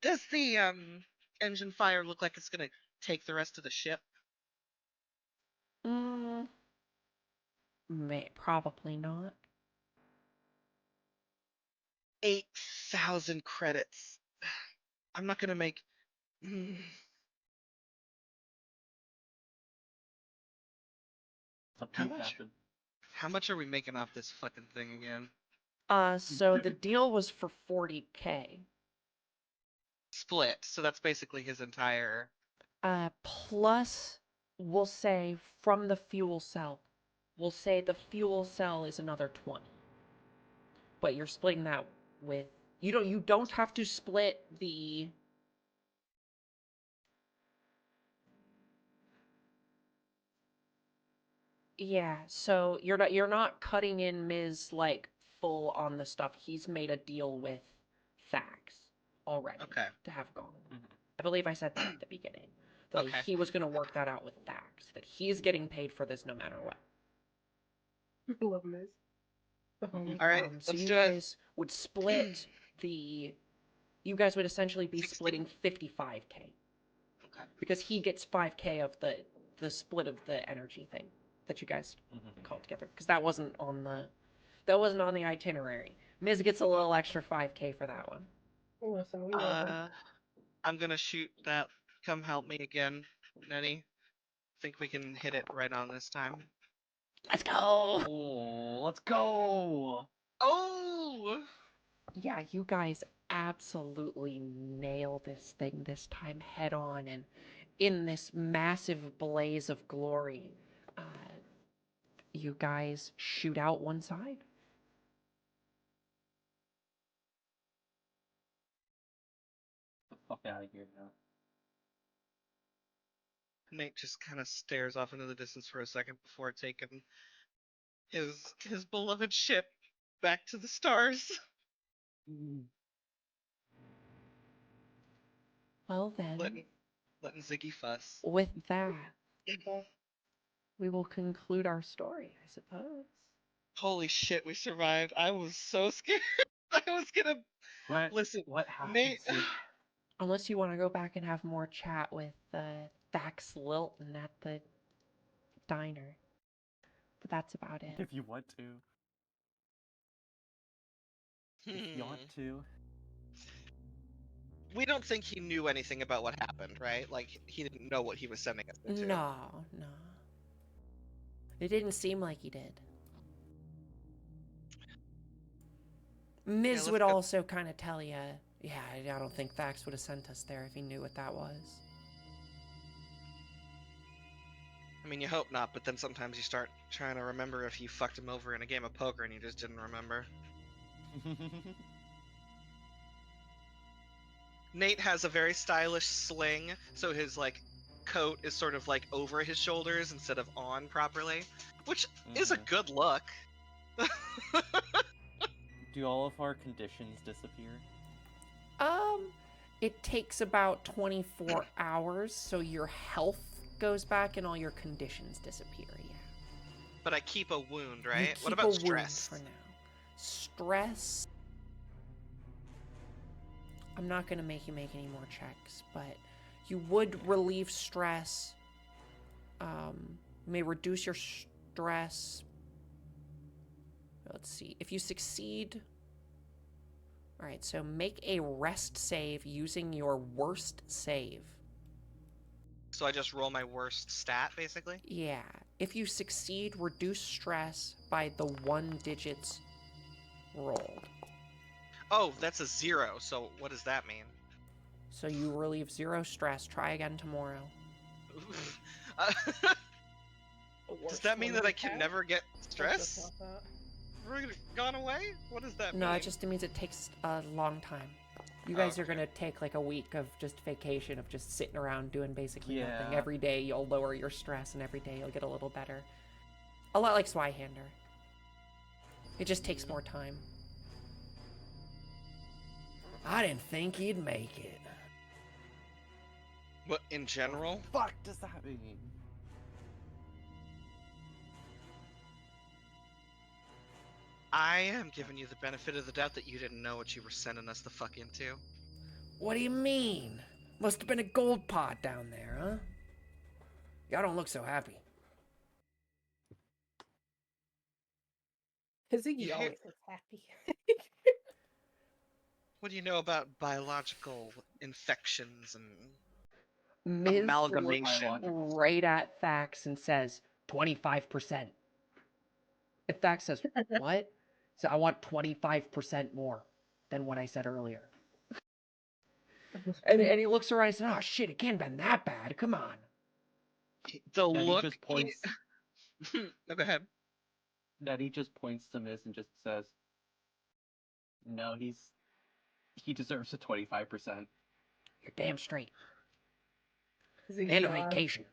Does the engine fire look like it's gonna take the rest of the ship? Mm, probably not. 8,000 credits. I'm not gonna make. Mm, It's up to How you, much? Captain. How much are we making off this fucking thing again? So the deal was for 40K. Split. So that's basically his entire. Plus, we'll say from the fuel cell. We'll say the fuel cell is another 20. But you're splitting that with you don't have to split the Yeah, so you're not cutting in Ms. like full on the stuff. He's made a deal with Thax already Okay. to have gone. Mhm. I believe I said that at the beginning. That Okay. he was gonna work that out with Thax. That he's getting paid for this no matter what. Love Miz. The homie. All right. So Let's you do it. guys would split the. You guys would essentially be 60. splitting 55K Okay. because he gets 5K of the split of the energy thing that you guys Mhm. called together because that wasn't on the itinerary. Miz gets a little extra 5K for that one. Listen, we love him. I'm gonna shoot that. Come help me again, Nettie. Think we can hit it right on this time. Let's go. Oh, let's go! Oh! Yeah, you guys absolutely nail this thing this time head on and in this massive blaze of glory. Uh, you guys shoot out one side. Get the fuck out of here now. Nate just kind of stares off into the distance for a second before taking his beloved ship back to the stars. Well then, Letting Ziggy fuss. with that, we will conclude our story, I suppose. Holy shit, we survived. I was so scared. I was gonna listen. What happened? Nate. Unless you want to go back and have more chat with Thax Lilton at the diner. But that's about it. If you want to. If you want to. We don't think he knew anything about what happened, right? Like, he didn't know what he was sending us into. No. It didn't seem like he did. Miz let's would go. also kind of tell you, yeah, I don't think Thax would have sent us there if he knew what that was. I mean, you hope not, but then sometimes you start trying to remember if you fucked him over in a game of poker and you just didn't remember. Nate has a very stylish sling, so his, like, coat is sort of, like, over his shoulders instead of on properly, which is a good look. Do all of our conditions disappear? It takes about 24 hours, so your health goes back and all your conditions disappear, yeah. But I keep a wound, You right? keep What a about wound stress? for now. Stress. I'm not gonna make you make any more checks, but you would relieve stress. You may reduce your stress. Let's see. If you succeed. Alright, so make a rest save using your worst save. So I just roll my worst stat, basically? Yeah. If you succeed, reduce stress by the 1 digits rolled. Oh, that's a 0, so what does that mean? So you relieve 0 stress. Try again tomorrow. Uh, does that mean that I can never get stress? Gone away? What does that mean? No, it just means it takes a long time. You guys are gonna take like a week of just vacation of just sitting around doing basically nothing. Yeah. Every day you'll lower your stress and every day you'll get a little better. A lot like Swyhander. It just takes more time. I didn't think he'd make it. What, in general? Fuck does that mean? I am giving you the benefit of the doubt that you didn't know what you were sending us the fuck into. What do you mean? Must have been a gold pot down there, huh? Y'all don't look so happy. Ziggy You hear- always looks happy. What do you know about biological infections and Ms. amalgamation? looks right at Thax and says 25%. And Thax says, what? So I want 25% more than what I said earlier. And he looks around and says, oh shit, it can't have been that bad. Come on. The Nettie look. just points. No, go ahead. Nettie just points to Miz and just says, "No, he deserves a 25%." You're damn straight. Ziggy And a nods. vacation.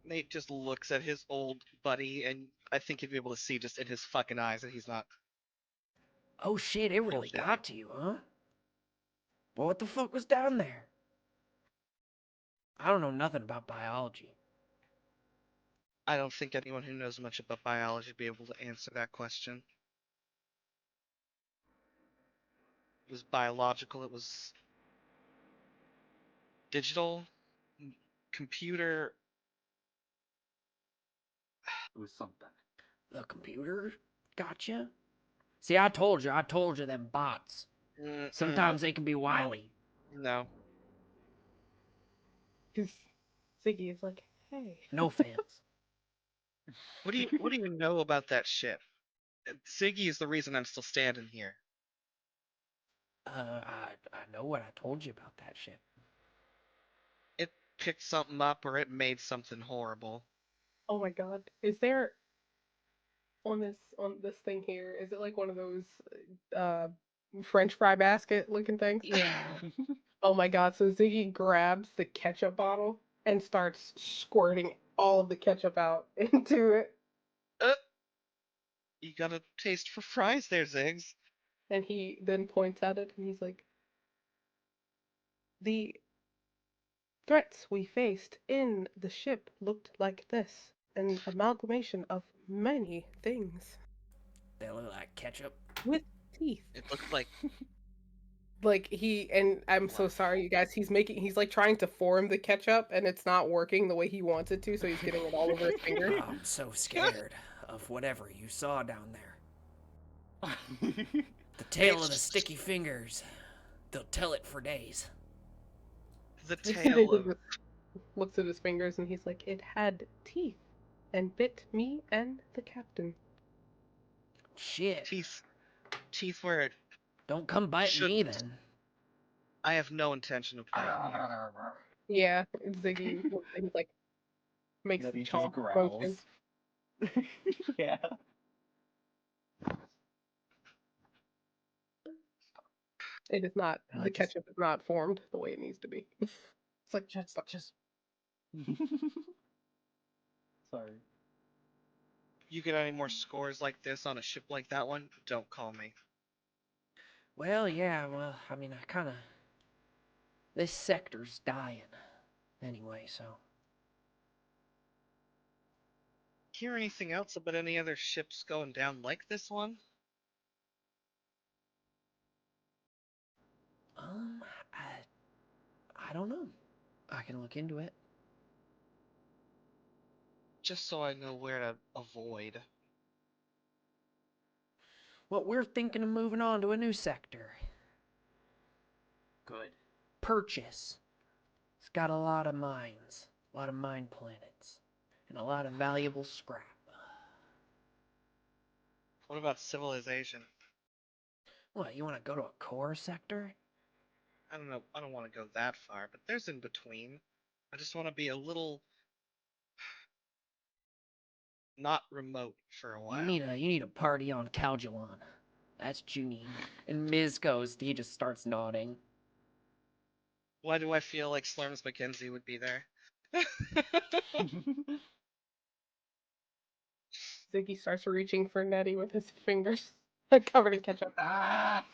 Nate just looks at his old buddy, and I think you'd be able to see just in his fucking eyes that he's not. Oh shit, it really Bullshit. got to you, huh? Well, what the fuck was down there? I don't know nothing about biology. I don't think anyone who knows much about biology would be able to answer that question. It was biological, it was digital, computer. It was something. The computer gotcha? See, I told you them bots. Mm-mm. Sometimes they can be wily. No. Ziggy is like, hey. No fans. What do you know about that shit? Ziggy is the reason I'm still standing here. I know what I told you about that shit. It picked something up or it made something horrible. Oh my god. Is there on this thing here, is it like one of those uh French fry basket looking things? Yeah. Oh my god, so Ziggy grabs the ketchup bottle and starts squirting all of the ketchup out into it. Uh, you got a taste for fries there, Ziggs. And he then points at it and he's like, the threats we faced in the ship looked like this, an amalgamation of many things They look like ketchup. with teeth. It looked like Like and I'm so What? sorry, you guys. He's like trying to form the ketchup, and it's not working the way he wants it to. So he's getting it all over his fingers. Oh, I'm so scared of whatever you saw down there. The tale of the sticky fingers. They'll tell it for days. the He tail of looks at his fingers, and he's like, "It had teeth, and bit me and the captain." Shit. teeth. Teeth where it Don't come bite me shouldn't. then. I have no intention of biting you. Yeah, Ziggy. He's like makes the Nettie just chomp growls. motion. Yeah. It is not. I The just- ketchup is not formed the way it needs to be. It's like Just. Sorry. You get any more scores like this on a ship like that one? Don't call me. Well, yeah, I mean, I kinda... This sector's dying. Anyway, so... Hear anything else about any other ships going down like this one? Um, I don't know. I can look into it. Just so I know where to avoid. Well, we're thinking of moving on to a new sector. Good. Purchase. It's got a lot of mines, a lot of mine planets, and a lot of valuable scrap. What about civilization? What, you want to go to a core sector? I don't know. I don't want to go that far, but there's in between. I just want to be a little not remote for a while. You need a party on Caljuan. That's what you need. And Miz goes, he just starts nodding. Why do I feel like Slurms McKenzie would be there? Ziggy starts reaching for Nettie with his fingers covered in ketchup. Ah!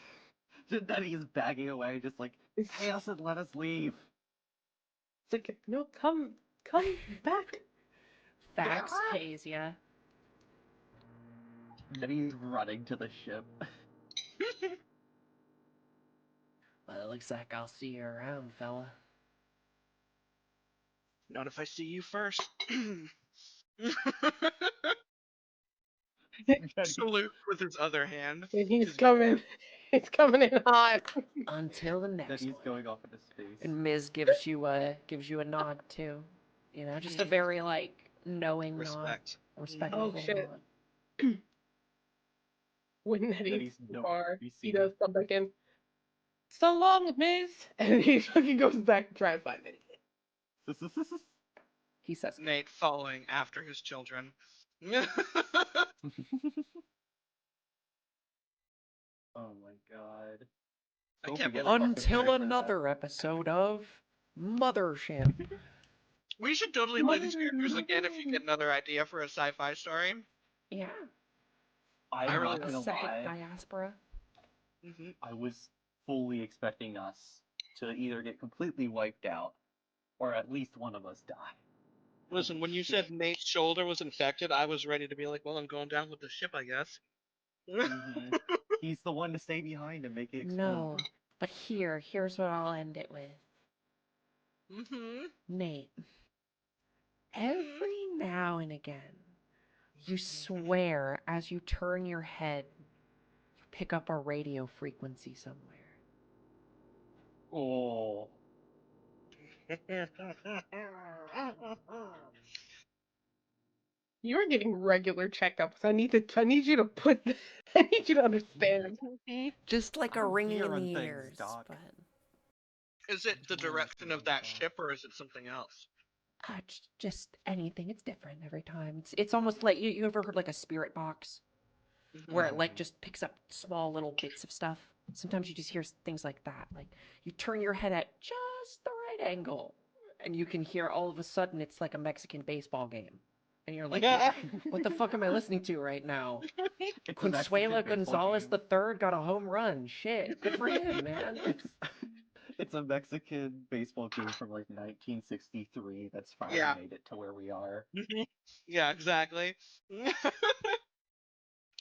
Nettie's backing away, just like, hey, listen, let us leave. It's like, no, come back. Fax pays ya. Nettie's running to the ship. looks like I'll see you around, fella. Not if I see you first. Salute with his other hand. And he's coming. He's coming in hot. Until the next Daddy's one. going off into space. And Ms. gives you a nod too. You know, just a very like knowing Respect. nod, respectful Oh, shit. nod. When Nettie's Daddy's too nowhere far, to be he seen. does come back in. So long, miss. And he fucking goes back and tries to find it. He says, Nate following after his children. Oh my god. I Don't can't forget believe about until the- another episode of Mothership. we should totally play these characters again if you get another idea for a sci-fi story. Yeah. I'm I really not A gonna second lie. diaspora. Mm-hmm. I was fully expecting us to either get completely wiped out, or at least one of us die. Listen, when you said Nate's shoulder was infected, I was ready to be like, well, I'm going down with the ship, I guess. Mhm. He's the one to stay behind and make it explode. No. But here's what I'll end it with. Mm-hmm. Nate. Every now and again, you swear as you turn your head, you pick up a radio frequency somewhere. Oh. You're getting regular checkups. I need you to put. I need you to understand. Just like a I'm ringing in hearing the things, ears. Doc. But Is it the direction of that ship, or is it something else? just anything. It's different every time. It's almost like you ever heard like a spirit box where it like just picks up small little bits of stuff. Sometimes you just hear things like that. Like you turn your head at just the right angle, and you can hear all of a sudden it's like a Mexican baseball game, and you're like, what the fuck am I listening to right now? It's a Mexican Consuela baseball Gonzalez game. III got a home run. Shit, good for him, man. It's a Mexican baseball game from like 1963 that's finally Yeah. made it to where we are. Yeah, exactly.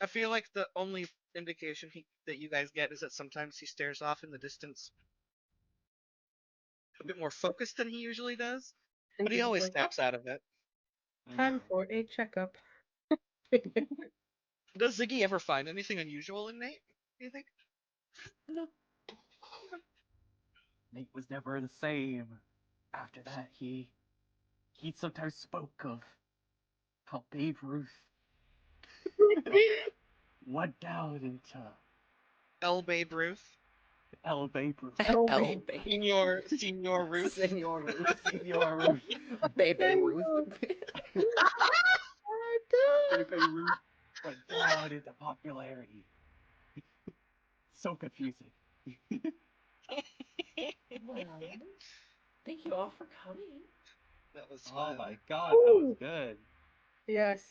I feel like the only indication that you guys get is that sometimes he stares off in the distance, a bit more focused than he usually does, And but he he's always like, snaps out of it. time for a checkup. Does Ziggy ever find anything unusual in Nate? Do you think? No. Nate was never the same. After that, he sometimes spoke of how Babe Ruth went down into L. Babe Ruth, El Babe Ruth. Oh, El babe. Babe. Senior Ruth. Senor Ruth. Senor Ruth. Baby Ruth. Babe Ruth went down into popularity. So confusing. Well, thank you all for coming. That was Oh fun. my god, that was Ooh. good. Yes.